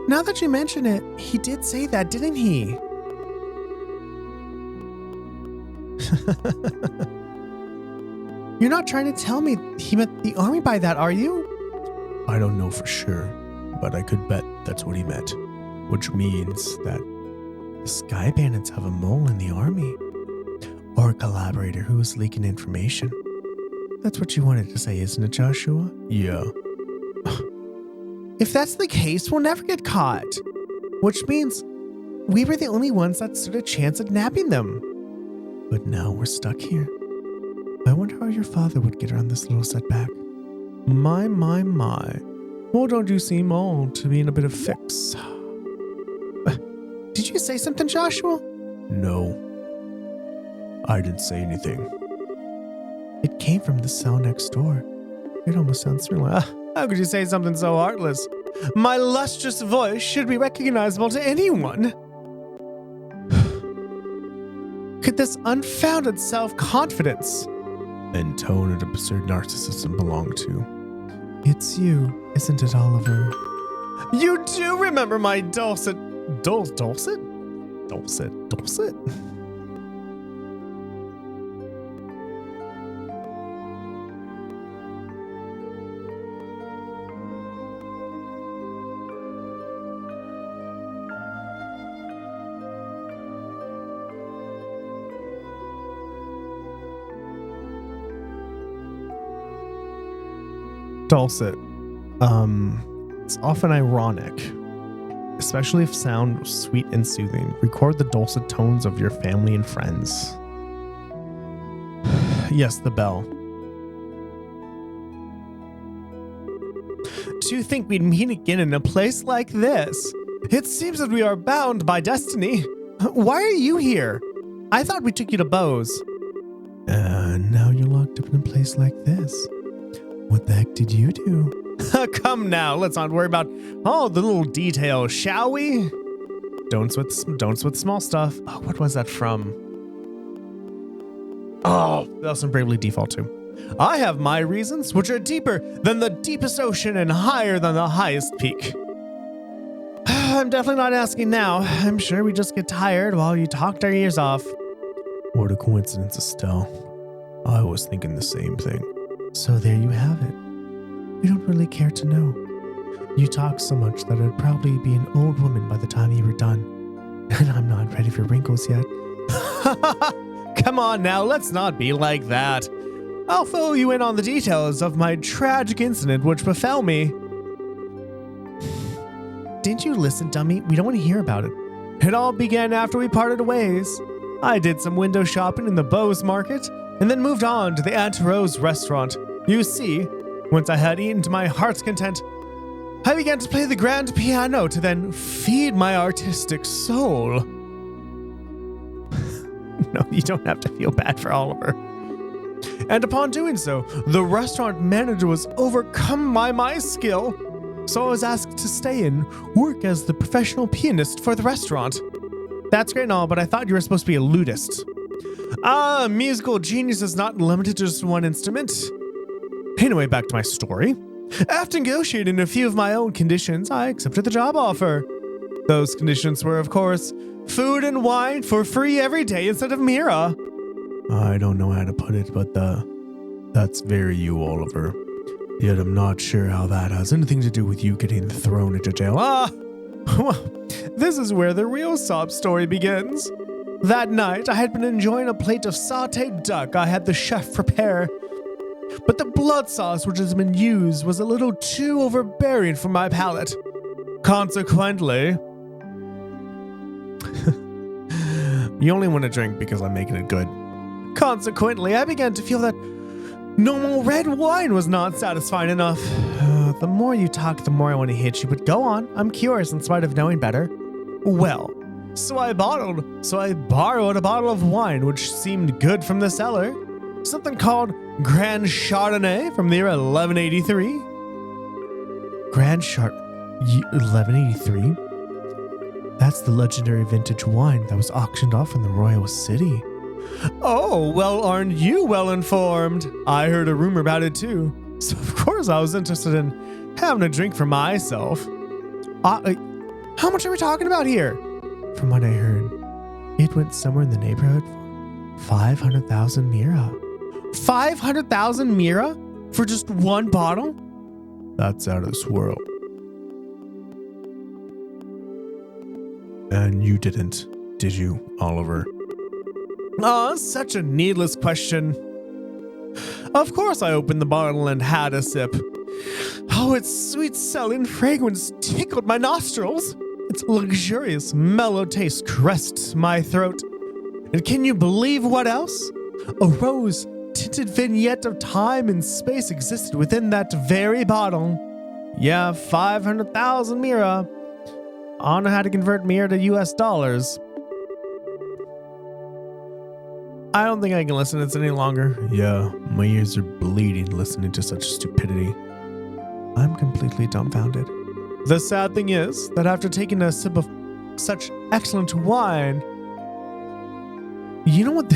Now that you mention it, he did say that, didn't he? You're not trying to tell me he meant the army by that, are you? I don't know for sure, but I could bet that's what he meant. Which means that the Sky Bandits have a mole in the army. Or a collaborator who is leaking information. That's what you wanted to say, isn't it, Joshua? Yeah. If that's the case, we'll never get caught. Which means we were the only ones that stood a chance at nabbing them. But now we're stuck here. I wonder how your father would get around this little setback. My. Well, don't you seem all to be in a bit of fix? Did you say something, Joshua? No. I didn't say anything. It came from the cell next door. It almost sounds real. How could you say something so heartless? My lustrous voice should be recognizable to anyone. Could this unfounded self-confidence and tone of absurd narcissism belong to? It's you, isn't it, Oliver? You do remember my dulcet? Dulcet? Dulcet. It's often ironic, especially if sound sweet and soothing. Record the dulcet tones of your family and friends. Yes, the bell. Do you think we'd meet again in a place like this? It seems that we are bound by destiny. Why are you here? I thought we took you to Bose. Now you're locked up in a place like this. What the heck did you do? Come now, let's not worry about all the little details, shall we? Don't sweat small stuff. Oh, what was that from? Oh, that was from Bravely Default 2. I have my reasons, which are deeper than the deepest ocean and higher than the highest peak. I'm definitely not asking now. I'm sure we just get tired while you talked our ears off. What a coincidence, Estelle. I was thinking the same thing. So there you have it. You don't really care to know. You talk so much that I'd probably be an old woman by the time you were done. And I'm not ready for wrinkles yet. Come on now, let's not be like that. I'll fill you in on the details of my tragic incident which befell me. Didn't you listen, dummy? We don't want to hear about it. It all began after we parted ways. I did some window shopping in the Bose Market and then moved on to the Aunt Rose restaurant. You see, once I had eaten to my heart's content, I began to play the grand piano to then feed my artistic soul. No, you don't have to feel bad for Oliver. And upon doing so, the restaurant manager was overcome by my skill. So I was asked to stay and work as the professional pianist for the restaurant. That's great and all, but I thought you were supposed to be a lutist. Musical genius is not limited to just one instrument. Anyway, back to my story. After negotiating a few of my own conditions, I accepted the job offer. Those conditions were, of course, food and wine for free every day instead of Mira. I don't know how to put it, but that's very you, Oliver. Yet I'm not sure how that has anything to do with you getting thrown into jail. Well, this is where the real sob story begins. That night, I had been enjoying a plate of sautéed duck I had the chef prepare, but the blood sauce which has been used was a little too overbearing for my palate. Consequently, you only want to drink because I'm making it good. Consequently, I began to feel that normal red wine was not satisfying enough. The more you talk, the more I want to hit you, but go on. I'm curious in spite of knowing better. Well, so I borrowed a bottle of wine which seemed good from the cellar. Something called Grand Chardonnay from the year 1183. Grand Chard... 1183? That's the legendary vintage wine that was auctioned off in the royal city. Oh, well, aren't you well informed? I heard a rumor about it too. So of course I was interested in having a drink for myself. How much are we talking about here? From what I heard, it went somewhere in the neighborhood 500,000 mira. 500,000 mira? For just one bottle? That's out of this world. And you didn't, did you, Oliver? Such a needless question. Of course I opened the bottle and had a sip. Oh, its sweet-smelling fragrance tickled my nostrils. Its luxurious, mellow taste caressed my throat. And can you believe what else? A rose-tinted vignette of time and space existed within that very bottle. Yeah, 500,000 mira. I don't know how to convert mira to US dollars. I don't think I can listen to this any longer. Yeah, my ears are bleeding listening to such stupidity. I'm completely dumbfounded. The sad thing is that after taking a sip of such excellent wine, you know what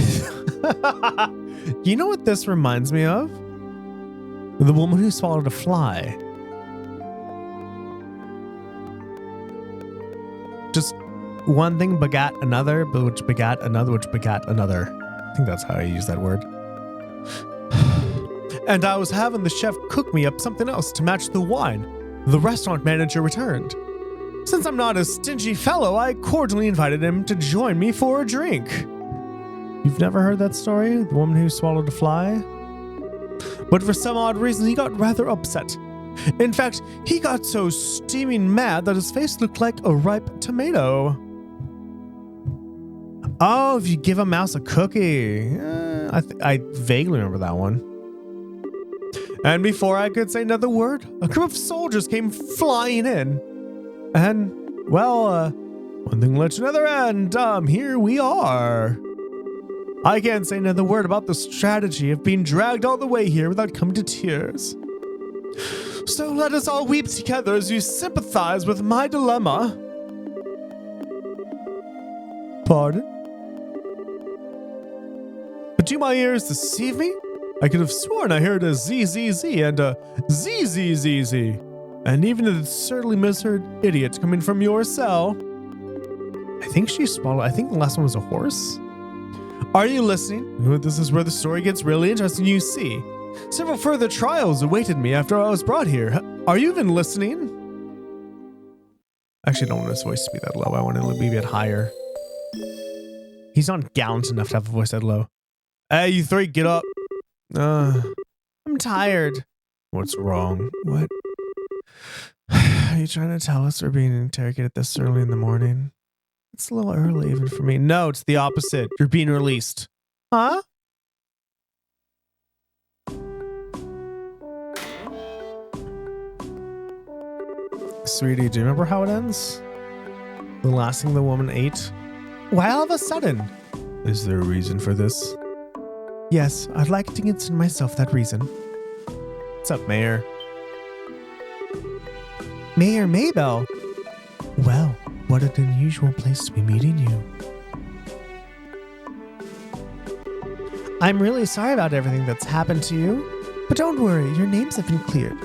this reminds me of? The woman who swallowed a fly. Just one thing begat another, which begat another, which begat another. I think that's how I use that word. And I was having the chef cook me up something else to match the wine. The restaurant manager returned. Since I'm not a stingy fellow, I cordially invited him to join me for a drink. You've never heard that story? The woman who swallowed a fly? But for some odd reason, he got rather upset. In fact, he got so steaming mad that his face looked like a ripe tomato. Oh, if you give a mouse a cookie. I vaguely remember that one. And before I could say another word, a group of soldiers came flying in. And, well, one thing led to another, and here we are. I can't say another word about the strategy of being dragged all the way here without coming to tears. So let us all weep together as you sympathize with my dilemma. Pardon? But do my ears deceive me? I could have sworn I heard a ZZZ and a ZZZZ. And even a certainly misheard idiot coming from your cell. I think she swallowed. I think the last one was a horse. Are you listening? This is where the story gets really interesting, you see. Several further trials awaited me after I was brought here. Are you even listening? Actually, I don't want his voice to be that low. I want it to be a bit higher. He's not gallant enough to have a voice that low. Hey, you three, get up. I'm tired. What's wrong? What? Are you trying to tell us we're being interrogated this early in the morning? It's a little early even for me. No, it's the opposite. You're being released. Huh? Sweetie, do you remember how it ends? The last thing the woman ate? Why all of a sudden? Is there a reason for this? Yes, I'd like to consider myself that reason. What's up, Mayor? Mayor Maybell? Well, what an unusual place to be meeting you. I'm really sorry about everything that's happened to you, but don't worry, your names have been cleared.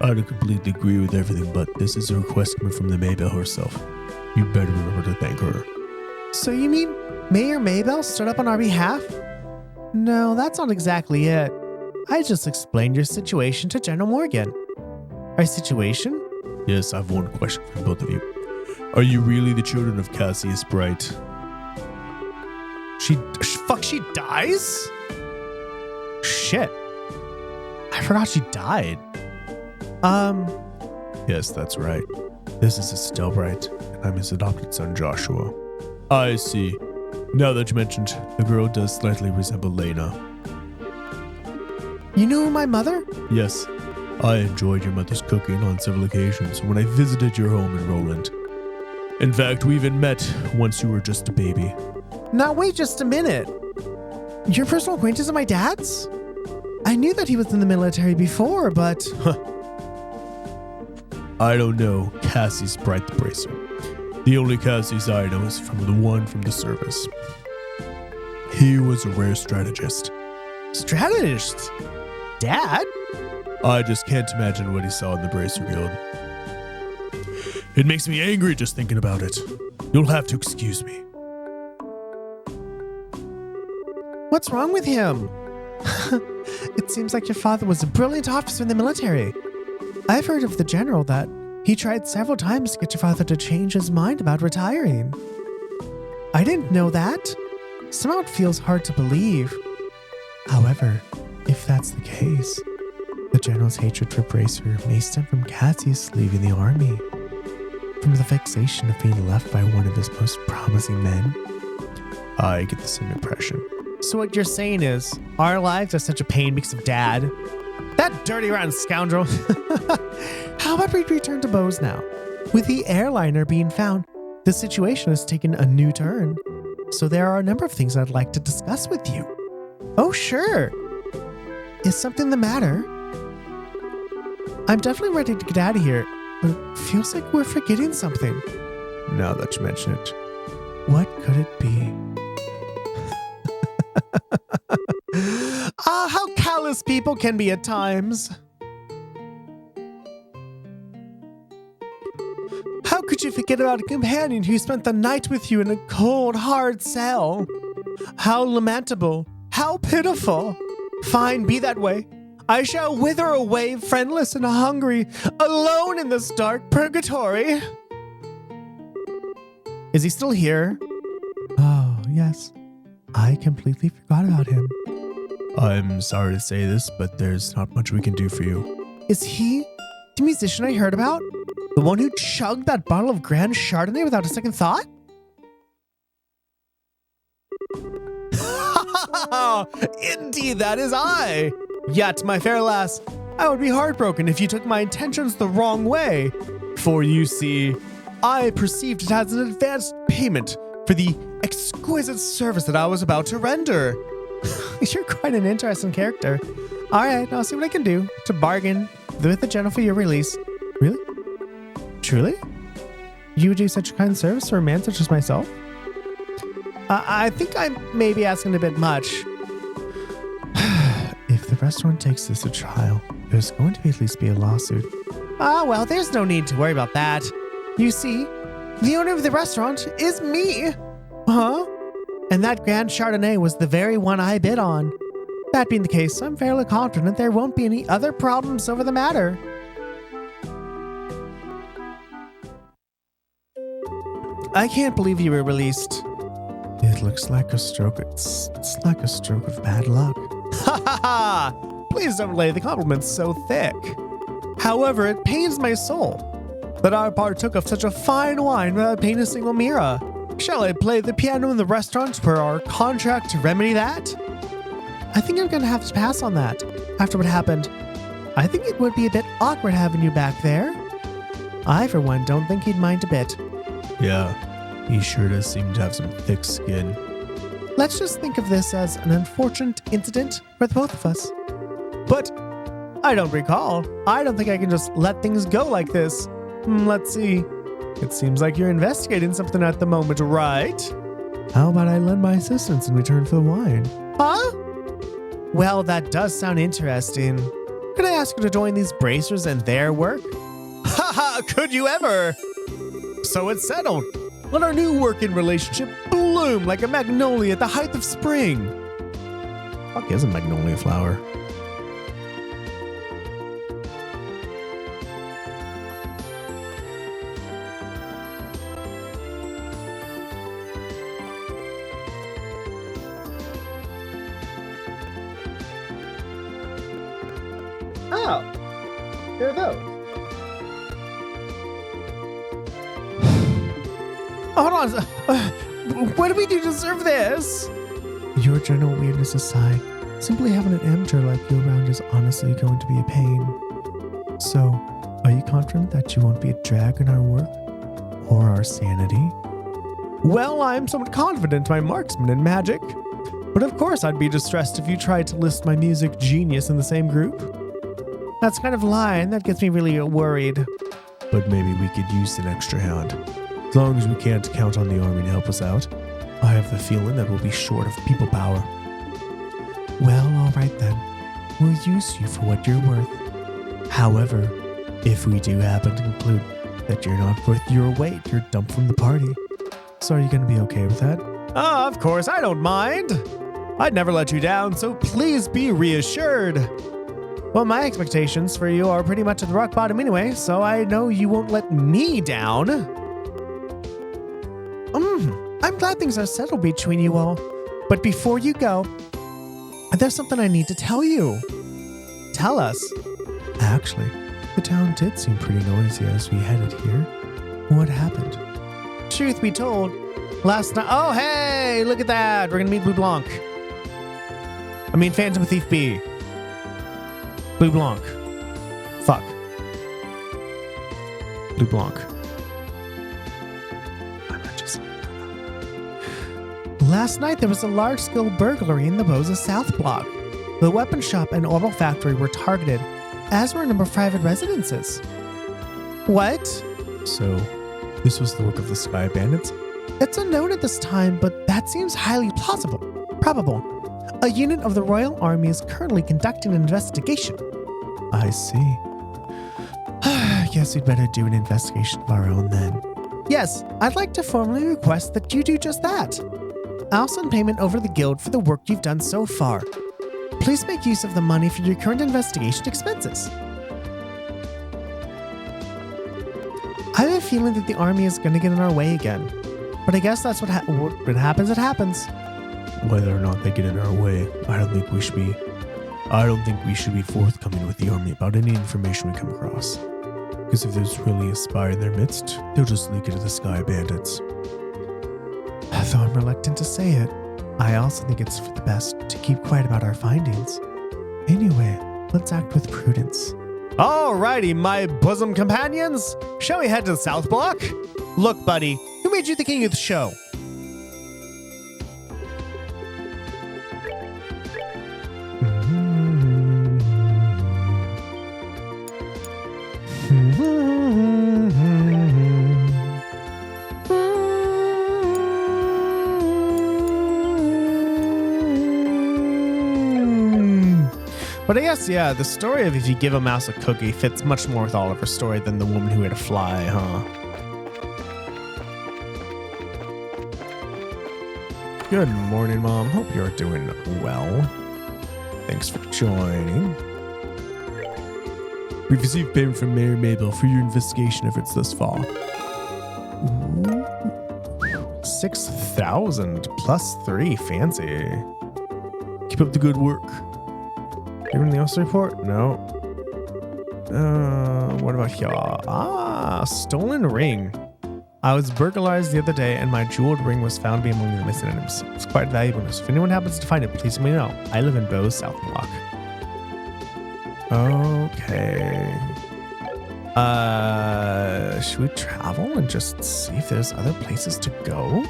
I don't completely agree with everything, but this is a request coming from the Maybell herself. You better remember to thank her. So you mean Mayor Maybell stood up on our behalf? No, that's not exactly it. I just explained your situation to General Morgan. Our situation? Yes, I have one question for both of you. Are you really the children of Cassius Bright? She dies? Shit. I forgot she died. Yes, that's right. This is Estelle Bright, and I'm his adopted son, Joshua. I see. Now that you mentioned, the girl does slightly resemble Lena. You knew my mother? Yes. I enjoyed your mother's cooking on several occasions when I visited your home in Roland. In fact, we even met once you were just a baby. Now wait just a minute. Your personal acquaintance of my dad's? I knew that he was in the military before, but... I don't know Cassie's Bright the Bracer. The only Cassie's I know is from the one from the service. He was a rare strategist. Strategist? Dad? I just can't imagine what he saw in the Bracer Guild. It makes me angry just thinking about it. You'll have to excuse me. What's wrong with him? It seems like your father was a brilliant officer in the military. I've heard of the general that he tried several times to get your father to change his mind about retiring. I didn't know that. Somehow it feels hard to believe. However, if that's the case, the general's hatred for Bracer may stem from Cassie's leaving the army. From the vexation of being left by one of his most promising men. I get the same impression. So what you're saying is, our lives are such a pain because of Dad. That dirty rotten scoundrel. How about we return to Bose now? With the airliner being found, the situation has taken a new turn. So there are a number of things I'd like to discuss with you. Oh, sure. Is something the matter? I'm definitely ready to get out of here, but it feels like we're forgetting something. Now that you mention it, what could it be? How callous people can be at times. How could you forget about a companion who spent the night with you in a cold, hard cell? How lamentable. How pitiful. Fine, be that way. I shall wither away, friendless and hungry, alone in this dark purgatory. Is he still here? Oh, yes. I completely forgot about him. I'm sorry to say this, but there's not much we can do for you. Is he the musician I heard about? The one who chugged that bottle of Grand Chardonnay without a second thought? Indeed, that is I. Yet, my fair lass, I would be heartbroken if you took my intentions the wrong way. For you see, I perceived it as an advanced payment for the exquisite service that I was about to render. You're quite an interesting character. All right, I'll see what I can do to bargain with the general for your release. Really? Truly? You would do such a kind service for a man such as myself? I think I may be asking a bit much. If the restaurant takes this to trial, there's going to at least be a lawsuit. Well, there's no need to worry about that. You see, the owner of the restaurant is me. Huh? And that Grand Chardonnay was the very one I bid on. That being the case, I'm fairly confident there won't be any other problems over the matter. I can't believe you were released. It looks like a stroke. It's like a stroke of bad luck. Ha ha ha! Please don't lay the compliments so thick. However, it pains my soul that I partook of such a fine wine without paying a single mira. Shall I play the piano in the restaurant per our contract to remedy that? I think I'm gonna have to pass on that. After what happened, I think it would be a bit awkward having you back there. I, for one, don't think he'd mind a bit. Yeah, he sure does seem to have some thick skin. Let's just think of this as an unfortunate incident for the both of us. But I don't recall. I don't think I can just let things go like this. Let's see. It seems like you're investigating something at the moment, right? How about I lend my assistance in return for the wine? Huh? Well, that does sound interesting. Could I ask you to join these bracers and their work? Haha, could you ever? So it's settled. Let our new working relationship bloom like a magnolia at the height of spring. Fuck is a magnolia flower? Oh, there are those. Hold on. What do we do to deserve this? Your general weirdness aside, simply having an amateur like you around is honestly going to be a pain. So, are you confident that you won't be a drag on our work or our sanity? Well, I'm somewhat confident my marksman in magic. But of course I'd be distressed if you tried to list my music genius in the same group. That's kind of lying. That gets me really worried. But maybe we could use an extra hand. As long as we can't count on the army to help us out, I have the feeling that we'll be short of people power. Well, all right then. We'll use you for what you're worth. However, if we do happen to conclude that you're not worth your weight, you're dumped from the party. So are you going to be okay with that? Of course, I don't mind. I'd never let you down, so please be reassured. Well, my expectations for you are pretty much at the rock bottom anyway, so I know you won't let me down. I'm glad things are settled between you all. But before you go, there's something I need to tell you. Tell us. Actually, the town did seem pretty noisy as we headed here. What happened? Truth be told, last night... Oh, hey! Look at that! We're gonna meet Blue Blanc. I mean, Phantom Thief B. Blue Blanc. Fuck. Blue Blanc. Last night, there was a large-scale burglary in the Boza South Block. The weapon shop and oral factory were targeted, as were a number of private residences. What? So, this was the work of the Sky Bandits? It's unknown at this time, but that seems highly probable. A unit of the Royal Army is currently conducting an investigation. I see. Guess we'd better do an investigation of our own then. Yes, I'd like to formally request that you do just that. I'll send payment over the guild for the work you've done so far. Please make use of the money for your current investigation expenses. I have a feeling that the army is going to get in our way again. But I guess that's what happens, it happens. Whether or not they get in our way, I don't think we should be forthcoming with the army about any information we come across. Because if there's really a spy in their midst, they'll just leak it to the Sky Bandits. Though I'm reluctant to say it, I also think it's for the best to keep quiet about our findings. Anyway, let's act with prudence. Alrighty, my bosom companions. Shall we head to the South Block? Look, buddy, who made you the king of the show? But I guess, yeah, the story of if you give a mouse a cookie fits much more with Oliver's story than the woman who ate a fly, huh? Good morning, Mom. Hope you're doing well. Thanks for joining. We've received payment from Mary Mabel for your investigation efforts thus far. Ooh. 6,000 plus 3. Fancy. Keep up the good work. Anything else to report? No. What about here? Stolen ring. I was burglarized the other day and my jeweled ring was found to be among the missing items. It's quite valuable. So if anyone happens to find it, please let me know. I live in Bo's South Block. Okay. Should we travel and just see if there's other places to go?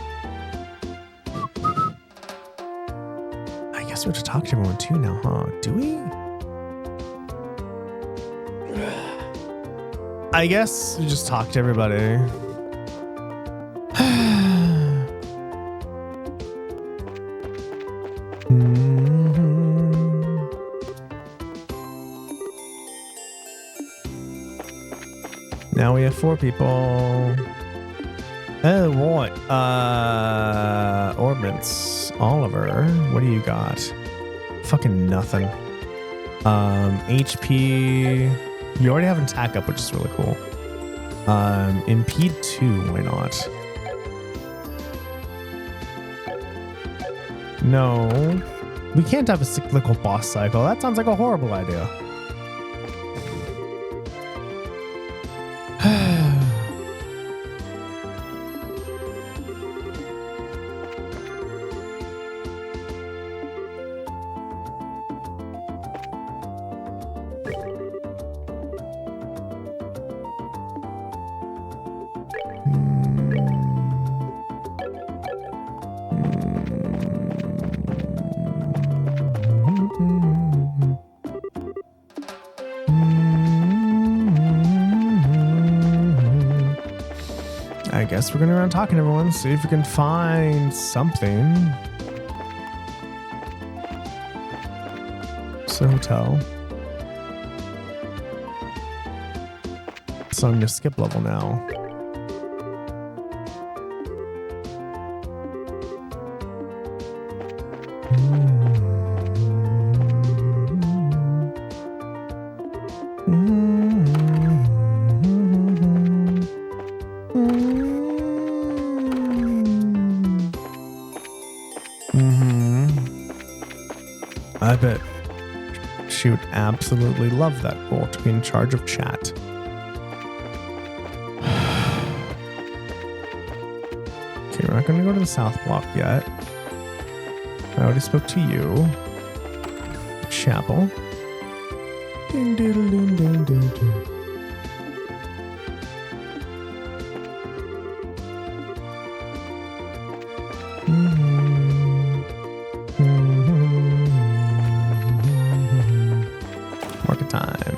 I guess we have to talk to everyone too now, huh? Do we? I guess we just talk to everybody. Now we have 4 people. Oh, right. Ordnance. Oliver, what do you got? Fucking nothing. HP. You already have an attack up, which is really cool. Impede 2, why not? No. We can't have a cyclical boss cycle. That sounds like a horrible idea. I guess we're going around talking to everyone, see if we can find something. It's a hotel. So I'm going to skip level now. I bet she would absolutely love that role, to be in charge of chat. Okay, we're not going to go to the South Block yet. I already spoke to you. Chapel. Ding, doodle, ding, ding, ding, ding. Market time.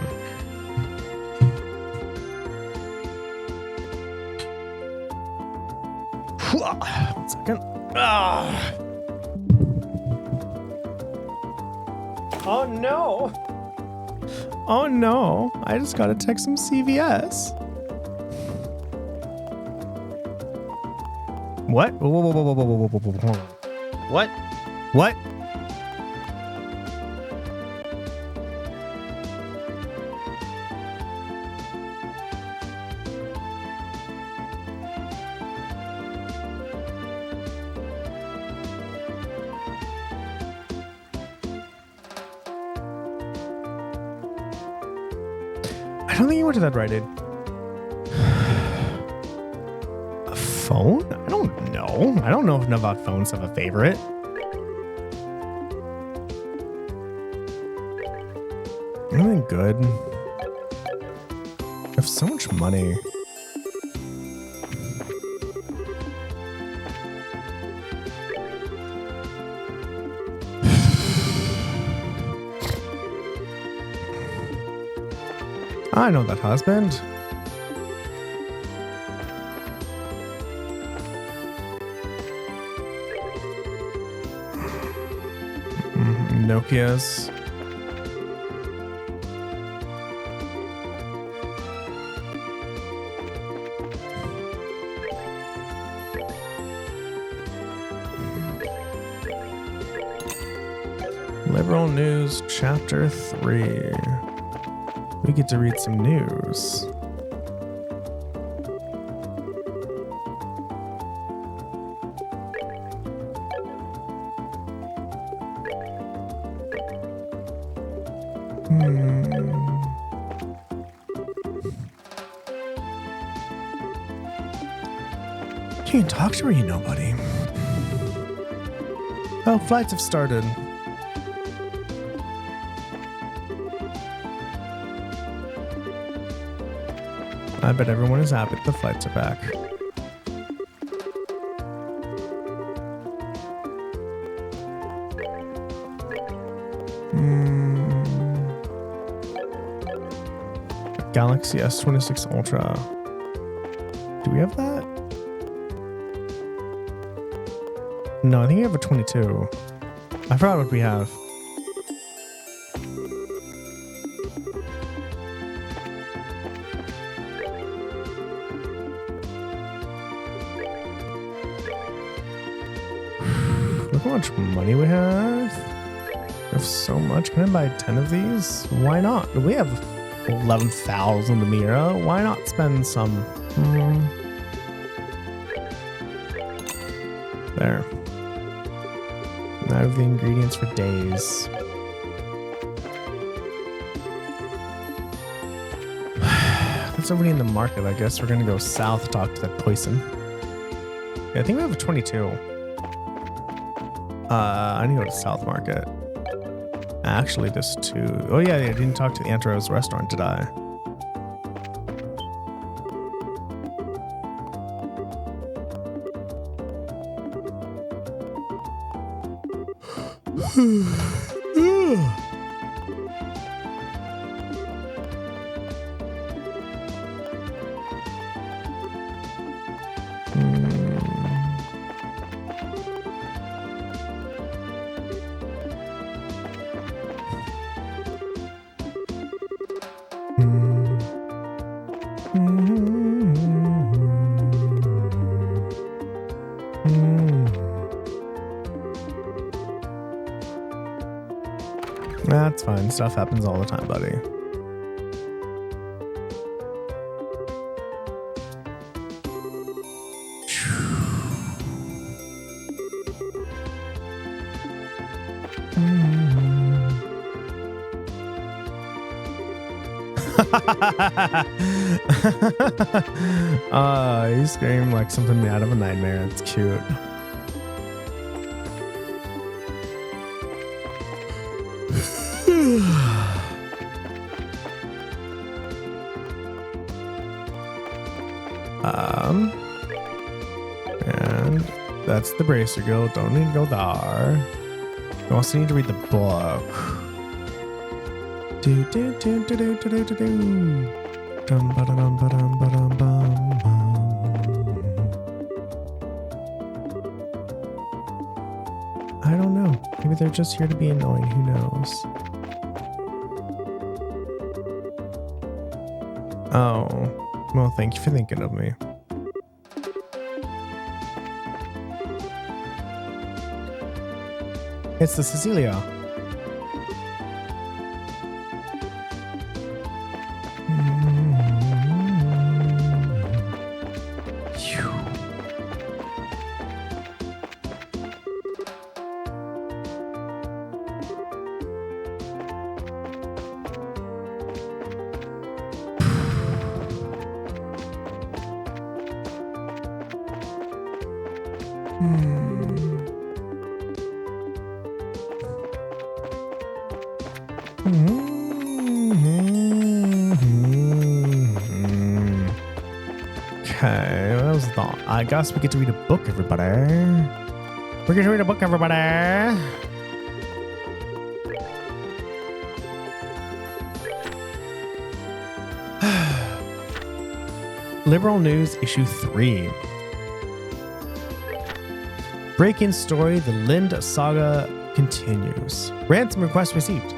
One second. Oh no! Oh no! I just got a text from CVS. What? Whoa, whoa, whoa, whoa, whoa, whoa, whoa, whoa, whoa, hold on. What? What? I don't think you went to that Rite Aid. A phone? I don't know. I don't know if enough about phones have a favorite. Anything good? I have so much money. I know that husband. Nokia's. Liberal News, Chapter 3. We get to read some news. You can talk to her, you nobody. Oh, flights have started. I bet everyone is happy the flights are back. Galaxy S26 Ultra. Do we have that? No, I think we have a 22. I forgot what we have. Look how much money we have. We have so much. Can I buy 10 of these? Why not? We have 11,000 Amira. Why not spend some? There. Now I have the ingredients for days. That's already in the market. I guess we're gonna go south, talk to that poison. Yeah, I think we have a 22. I need to go to South Market. Actually, there's 2. Oh yeah, I didn't talk to the Antaros restaurant, did I? It's fine. Stuff happens all the time, buddy. You scream like something out of a nightmare. It's cute. And that's the Bracer Guild. Don't need to go there. You also need to read the book. Do do do do do do do do. Dum ba dum ba dum ba dum bum. I don't know. Maybe they're just here to be annoying. Who knows? Oh, well, thank you for thinking of me. It's the Cecilia. Okay, what was the? I guess we get to read a book, everybody. We get to read a book, everybody. Liberl News Issue 3. Breaking story, the Lind saga continues. Ransom request received.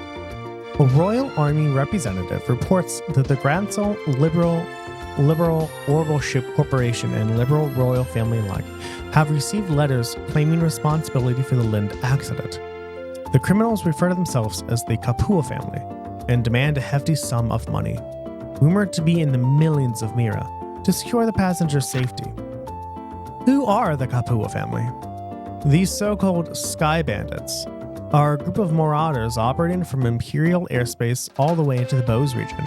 A Royal Army representative reports that the Grancel Liberl Orbital Ship Corporation and Liberl Royal Family alike have received letters claiming responsibility for the Lind accident. The criminals refer to themselves as the Kapua family and demand a hefty sum of money, rumored to be in the millions of Mira, to secure the passengers' safety. Who are the Kapua family? These so-called Sky Bandits are a group of marauders operating from Imperial airspace all the way into the Bose region.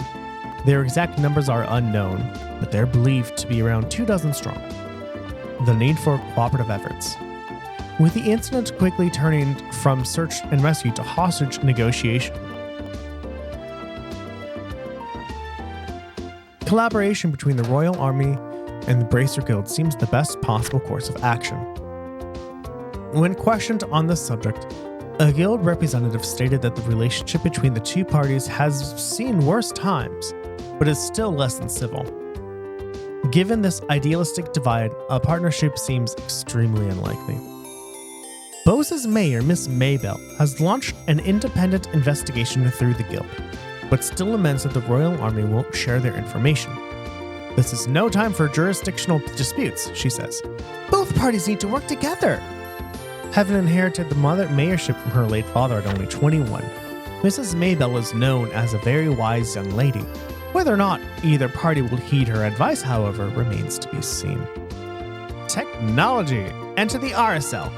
Their exact numbers are unknown, but they're believed to be around 24 strong. The need for cooperative efforts. With the incident quickly turning from search and rescue to hostage negotiation. Collaboration between the Royal Army and the Bracer Guild seems the best possible course of action. When questioned on this subject, a guild representative stated that the relationship between the two parties has seen worse times, but is still less than civil. Given this idealistic divide, a partnership seems extremely unlikely. Bose's mayor, Miss Maybell, has launched an independent investigation through the guild, but still laments that the Royal Army won't share their information. This is no time for jurisdictional disputes, she says. Both parties need to work together. Having inherited the mayorship from her late father at only 21, Mrs. Maybell is known as a very wise young lady. Whether or not either party will heed her advice, however, remains to be seen. Technology! Enter the RSL.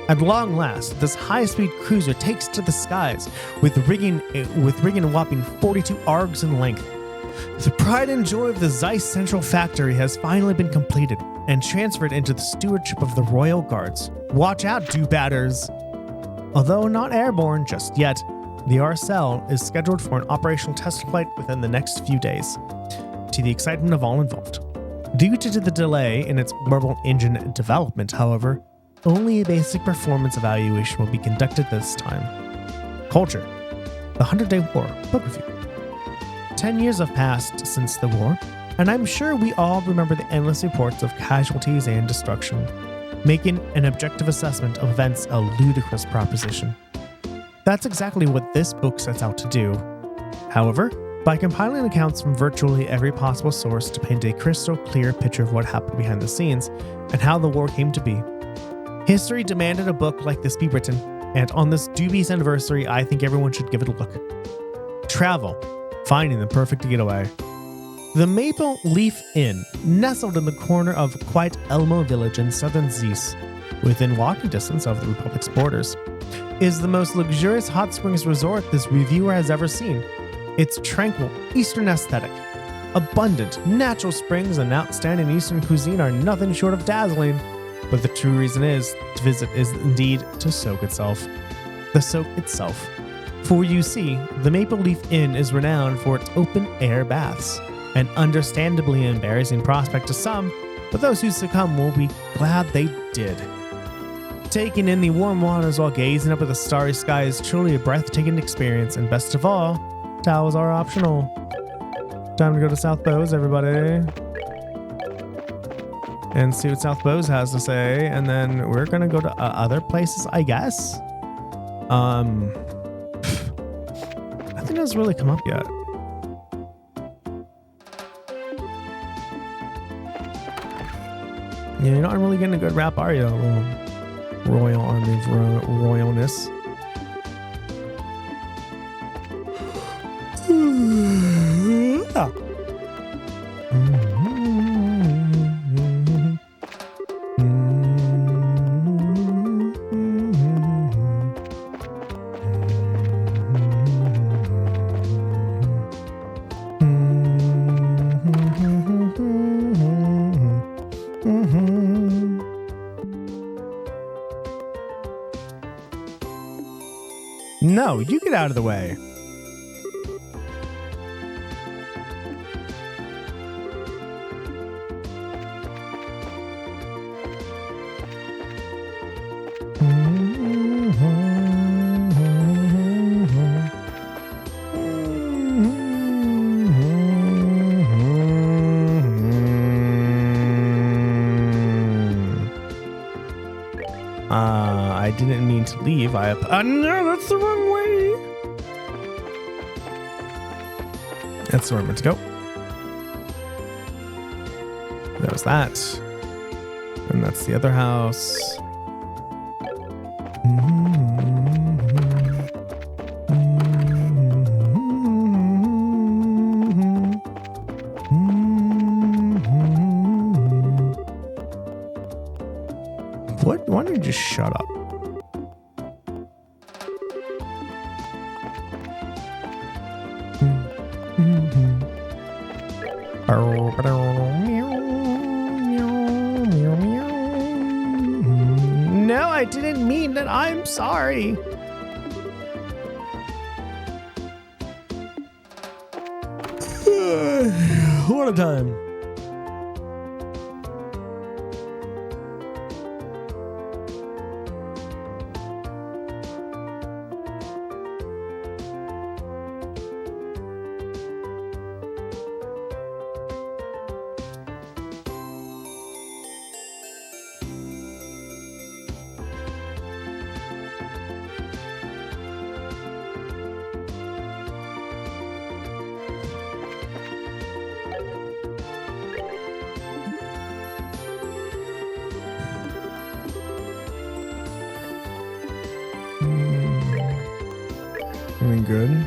At long last, this high-speed cruiser takes to the skies with rigging a whopping 42 args in length. The pride and joy of the Zeiss Central Factory has finally been completed and transferred into the stewardship of the Royal Guards. Watch out, do-batters! Although not airborne just yet, the RSL is scheduled for an operational test flight within the next few days, to the excitement of all involved. Due to the delay in its orbital engine development, however, only a basic performance evaluation will be conducted this time. Culture. The 100-Day War Book Review. 10 years have passed since the war, and I'm sure we all remember the endless reports of casualties and destruction, making an objective assessment of events a ludicrous proposition. That's exactly what this book sets out to do. However, by compiling accounts from virtually every possible source to paint a crystal clear picture of what happened behind the scenes and how the war came to be, history demanded a book like this be written and on this dubious anniversary, I think everyone should give it a look. Travel, finding the perfect getaway. The Maple Leaf Inn, nestled in the corner of Quiet Elmo Village in southern Zeus, within walking distance of the Republic's borders, is the most luxurious hot springs resort this reviewer has ever seen. Its tranquil Eastern aesthetic, abundant natural springs, and outstanding Eastern cuisine are nothing short of dazzling. But the true reason to visit is indeed to soak itself. The soak itself. For you see, the Maple Leaf Inn is renowned for its open-air baths, an understandably embarrassing prospect to some, but those who succumb will be glad they did. Taking in the warm waters while gazing up at the starry sky is truly a breathtaking experience, and best of all, towels are optional. Time to go to South Bowes, everybody. And see what South Bowes has to say, and then we're gonna go to other places, I guess. I think that's really come up yet. Yeah, you're not really getting a good rap, are you? Royal Army of Royalness. No, you get out of the way. I didn't mean to leave. No, that's the wrong way. That's where I'm meant to go. That was that. And that's the other house. What? Why don't you just shut up? No, I didn't mean that. I'm sorry. What a time. Doing good.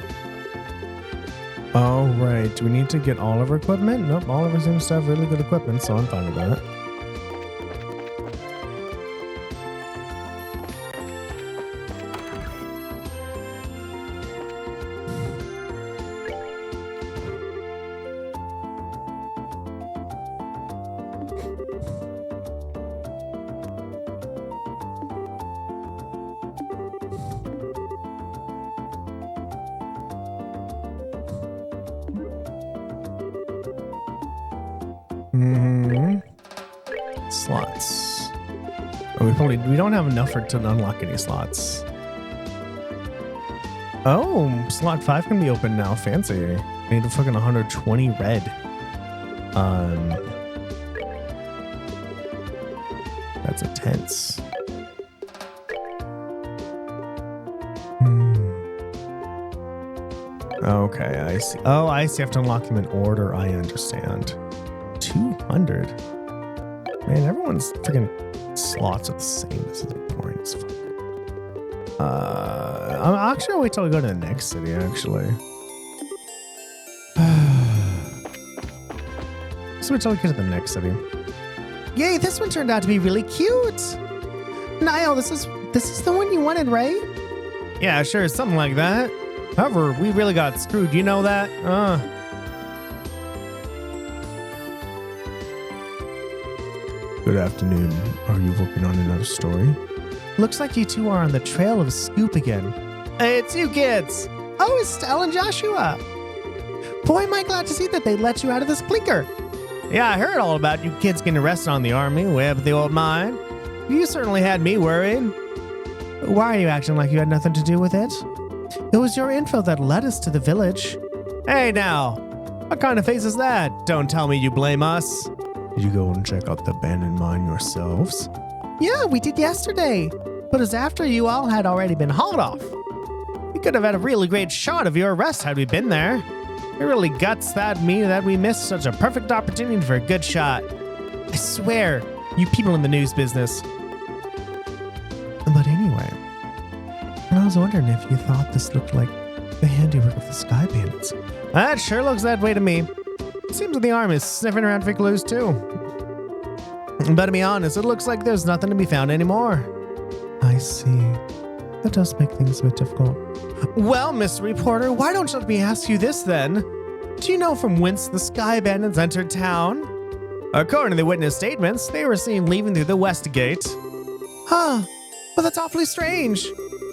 All right. Do we need to get all of our equipment? Nope. Oliver seems to have really good equipment, so I'm fine with that. Slots. Oh, we don't have enough to unlock any slots. Oh, slot 5 can be open now. Fancy. I need a fucking 120 red. That's intense. Okay, I see. Oh, I see. I have to unlock them in order. I understand. 200. Man, everyone's freaking slots are the same. This is boring as fuck. I'm actually gonna wait till we go to the next city, actually. So wait till we get to the next city. Yay, this one turned out to be really cute. Niall, this is the one you wanted, right? Yeah, sure, something like that. However, we really got screwed, you know that? Good afternoon. Are you working on another story? Looks like you two are on the trail of Scoop again. Hey, it's you kids. Oh, it's Stella and Joshua. Boy, am I glad to see that they let you out of this blinker. Yeah, I heard all about you kids getting arrested on the army way up at the old mine. You certainly had me worried. Why are you acting like you had nothing to do with it? It was your info that led us to the village. Hey now, what kind of face is that? Don't tell me you blame us. Did you go and check out the abandoned mine yourselves? Yeah, we did yesterday. But it was after you all had already been hauled off. We could have had a really great shot of your arrest had we been there. It really guts me that we missed such a perfect opportunity for a good shot. I swear, you people in the news business. But anyway, I was wondering if you thought this looked like the handiwork of the Sky Bandits. That sure looks that way to me. It seems that the arm is sniffing around for clues too. But to be honest, it looks like there's nothing to be found anymore. I see. That does make things a bit difficult. Well, Mr. Reporter, why don't you let me ask you this then? Do you know from whence the Sky Bandits entered town? According to the witness statements, they were seen leaving through the west gate. Huh. Well, that's awfully strange.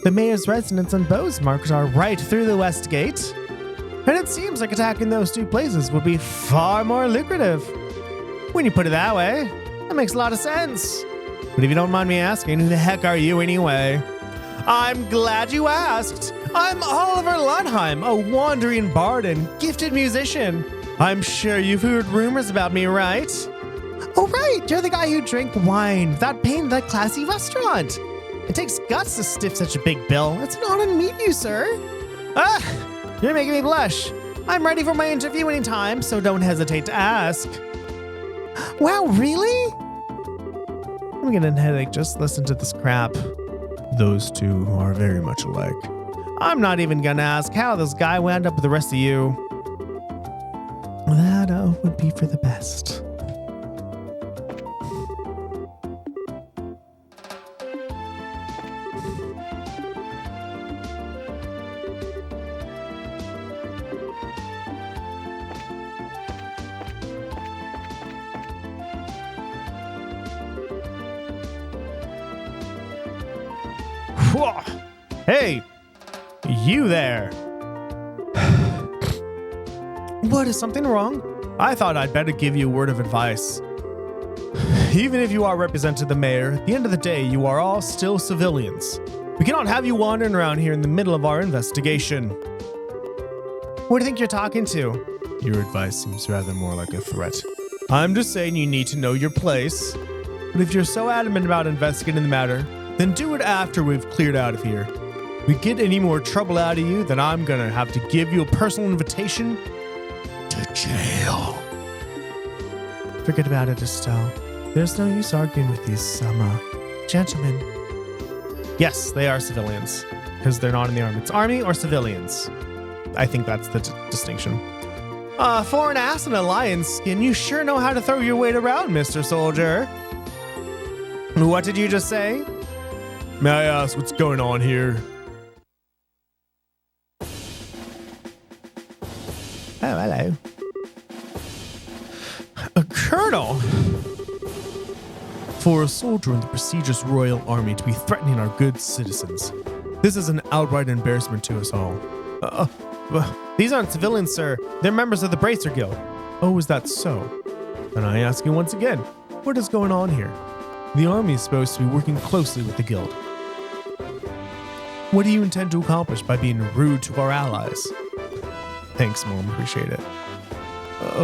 The mayor's residence and Bosemarks are right through the west gate. And it seems like attacking those two places would be far more lucrative. When you put it that way, that makes a lot of sense. But if you don't mind me asking, who the heck are you anyway? I'm glad you asked. I'm Oliver Lundheim, a wandering bard and gifted musician. I'm sure you've heard rumors about me, right? Oh, right. You're the guy who drank wine without paying at that classy restaurant. It takes guts to stiff such a big bill. It's an honor to meet you, sir. You're making me blush. I'm ready for my interview anytime, so don't hesitate to ask. Wow, really? I'm getting a headache. Just listen to this crap. Those two are very much alike. I'm not even gonna ask how this guy wound up with the rest of you. That would be for the best. Hey, you there. What, is something wrong? I thought I'd better give you a word of advice. Even if you are representing the mayor, at the end of the day, you are all still civilians. We cannot have you wandering around here in the middle of our investigation. What do you think you're talking to? Your advice seems rather more like a threat. I'm just saying you need to know your place. But if you're so adamant about investigating the matter, then do it after we've cleared out of here. If we get any more trouble out of you, then I'm gonna have to give you a personal invitation to jail. Forget about it, Estelle. There's no use arguing with these gentlemen. Yes, they are civilians, because they're not in the army. It's army or civilians. I think that's the distinction. For an ass in a lion's skin, you sure know how to throw your weight around, Mr. Soldier. What did you just say? May I ask what's going on here? Oh, hello. A colonel? For a soldier in the prestigious Royal Army to be threatening our good citizens. This is an outright embarrassment to us all. These aren't civilians, sir. They're members of the Bracer Guild. Oh, is that so? Then I ask you once again, what is going on here? The army is supposed to be working closely with the guild. What do you intend to accomplish by being rude to our allies? Thanks, Mom. Appreciate it.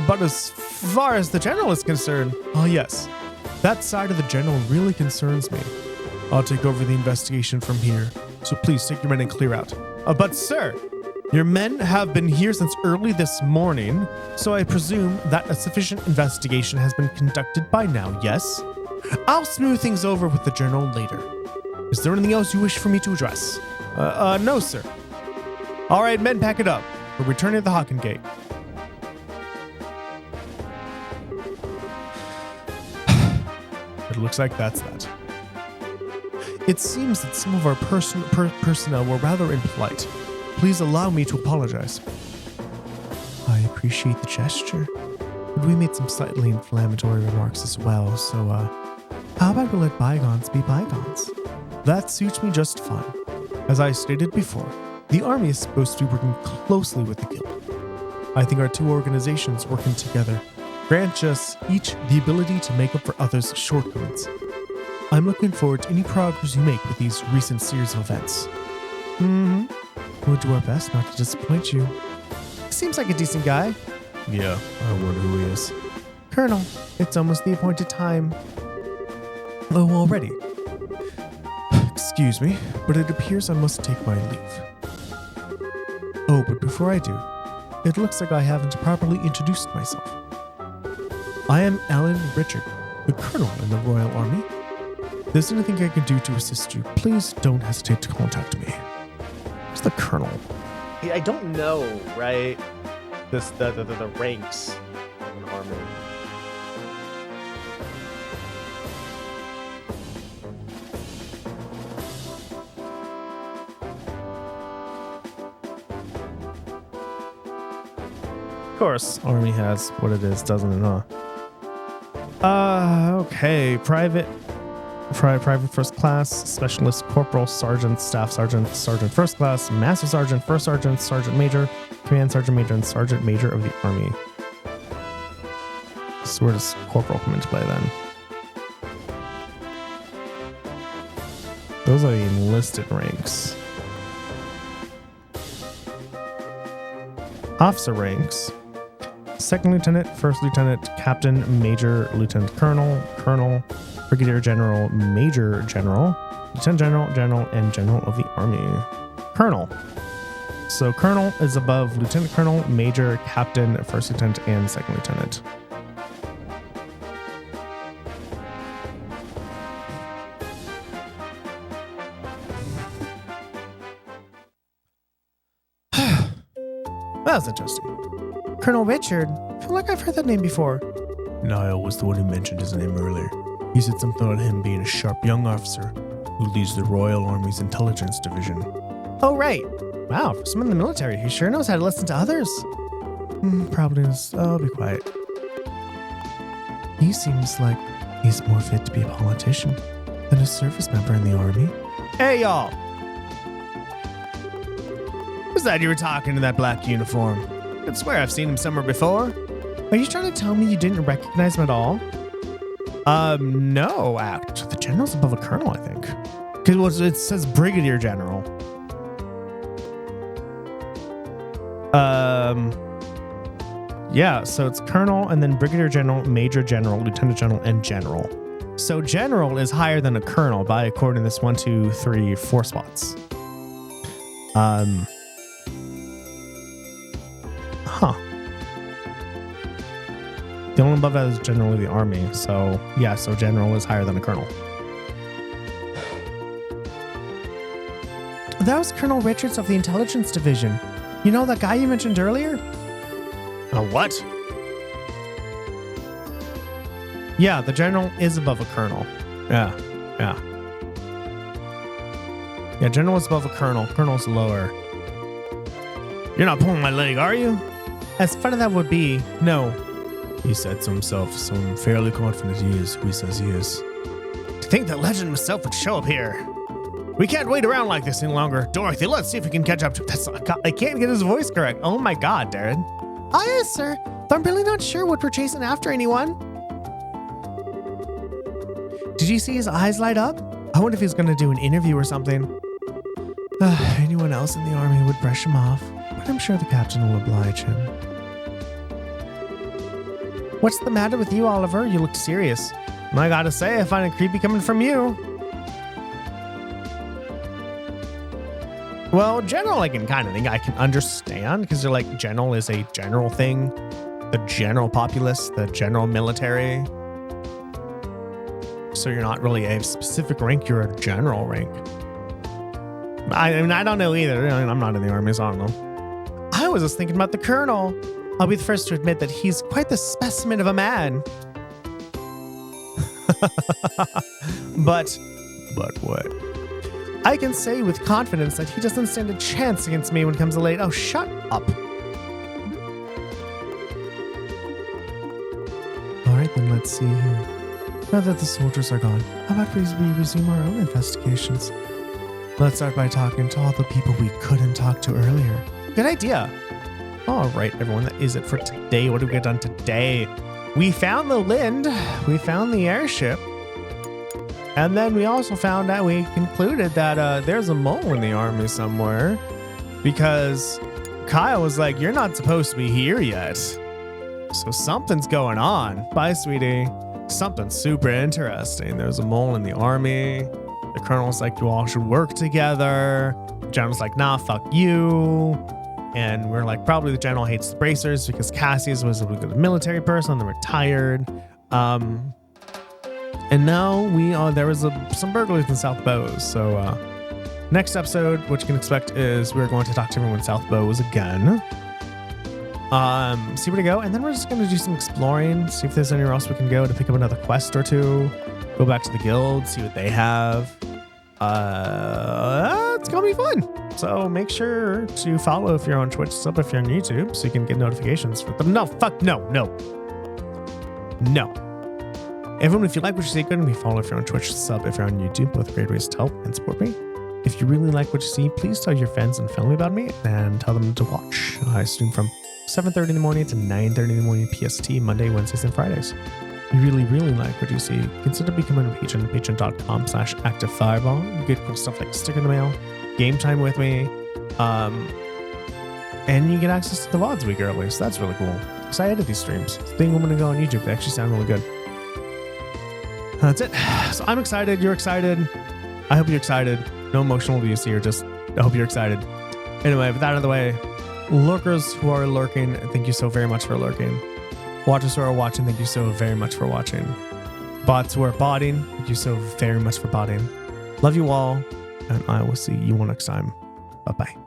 But as far as the general is concerned, yes, that side of the general really concerns me. I'll take over the investigation from here, so please take your men and clear out. But sir, your men have been here since early this morning, so I presume that a sufficient investigation has been conducted by now, yes? I'll smooth things over with the general later. Is there anything else you wish for me to address? No, sir. All right, men, pack it up. We're returning to the Hawken Gate. It looks like that's that. It seems that some of our personnel were rather impolite. Please allow me to apologize. I appreciate the gesture, but we made some slightly inflammatory remarks as well, so how about we let bygones be bygones? That suits me just fine. As I stated before, the Army is supposed to be working closely with the Guild. I think our two organizations working together grant us each the ability to make up for others' shortcomings. I'm looking forward to any progress you make with these recent series of events. We'll do our best not to disappoint you. Seems like a decent guy. Yeah, I wonder who he is. Colonel, it's almost the appointed time. Oh, already? Excuse me, but it appears I must take my leave. Oh, but before I do, it looks like I haven't properly introduced myself. I am Alan Richard, the Colonel in the Royal Army. If there's anything I can do to assist you, please don't hesitate to contact me. Who's the Colonel? I don't know, right? The ranks of an army. Of course, Army has what it is, doesn't it? Okay. Private first class, specialist, corporal, sergeant, staff sergeant, sergeant first class, master sergeant, first sergeant, sergeant major, command sergeant major, and sergeant major of the Army. So where does corporal come into play then? Those are the enlisted ranks. Officer ranks: second lieutenant, first lieutenant, captain, major, lieutenant colonel, colonel, brigadier general, major general, lieutenant general, general, and general of the Army. Colonel. So colonel is above lieutenant colonel, major, captain, first lieutenant, and second lieutenant. That was interesting. Colonel Richard. I feel like I've heard that name before. Niall was the one who mentioned his name earlier. He said something about him being a sharp young officer who leads the Royal Army's intelligence division. Oh, right. Wow, for someone in the military, he sure knows how to listen to others. Probably is. I'll be quiet. He seems like he's more fit to be a politician than a service member in the Army. Hey, y'all. Who's that you were talking in that black uniform? I could swear I've seen him somewhere before. Are you trying to tell me you didn't recognize him at all? No, actually. The general's above a colonel, I think. Because it says brigadier general. Yeah, so it's colonel and then brigadier general, major general, lieutenant general, and general. So general is higher than a colonel by according to this 1, 2, 3, 4 spots. The only above that is general of the Army. So yeah, so general is higher than a colonel. That was Colonel Richards of the Intelligence Division. You know that guy you mentioned earlier? What? Yeah, the general is above a colonel. Yeah. Yeah, general is above a colonel. Colonel's lower. You're not pulling my leg, are you? As fun as that would be, no. He said to himself, so I'm fairly confident he is who he says he is. To think that legend himself would show up here. We can't wait around like this any longer. Dorothy, let's see if we can catch up to... I can't get his voice correct. Oh my god, Darren. Oh yes, sir. But I'm really not sure what we're chasing after, anyone. Did you see his eyes light up? I wonder if he's going to do an interview or something. Anyone else in the Army would brush him off, but I'm sure the captain will oblige him. What's the matter with you, Oliver? You look serious. And I gotta say, I find it creepy coming from you. Well, general, I can kind of think I can understand, because they're like, general is a general thing. The general populace, the general military. so you're not really a specific rank, you're a general rank. I mean, I don't know either. I'm not in the army, so I don't know. I was just thinking about the colonel. I'll be the first to admit that he's quite the specimen of a man. But what? I can say with confidence that he doesn't stand a chance against me when it comes to late. Oh, shut up. All right, then let's see here. Now that the soldiers are gone, how about we resume our own investigations? Let's start by talking to all the people we couldn't talk to earlier. Good idea. All right, everyone, that is it for today. What did we get done today? We found the Lind. We found the airship. And then we also found out, we concluded that there's a mole in the army somewhere. Because Kyle was like, you're not supposed to be here yet. So something's going on. Bye, sweetie. Something super interesting. There's a mole in the army. The colonel's like, you all should work together. The general's like, nah, fuck you. And we're like, probably the general hates the bracers because Cassius was a good military person. They retired. And now there was some burglaries in South Bowes. So next episode, what you can expect is we're going to talk to everyone in South Bowes again. See where to go. And then we're just going to do some exploring. See if there's anywhere else we can go to pick up another quest or two. Go back to the guild, see what they have. It's going to be fun. So make sure to follow if you're on Twitch, sub if you're on YouTube, so you can get notifications for them. No. Everyone, if you like what you see, go and follow if you're on Twitch, sub if you're on YouTube. Both great ways to help and support me. If you really like what you see, please tell your friends and family about me and tell them to watch. I stream from 7:30 in the morning to 9:30 in the morning PST, Monday, Wednesdays, and Fridays. If you really like what you see, consider becoming a patron, patreon.com/activefireball. You get cool stuff like sticker in the mail, game time with me, and you get access to the VODs a week early, so that's really cool. Because I edit these streams. Being woman to go on YouTube, they actually sound really good. That's it. So I'm excited. You're excited. I hope you're excited. No emotional abuse here. Just I hope you're excited. Anyway, with that out of the way, lurkers who are lurking, thank you so very much for lurking. Watchers who are watching, thank you so very much for watching. Bots who are botting, thank you so very much for botting. Love you all, and I will see you all next time. Bye-bye.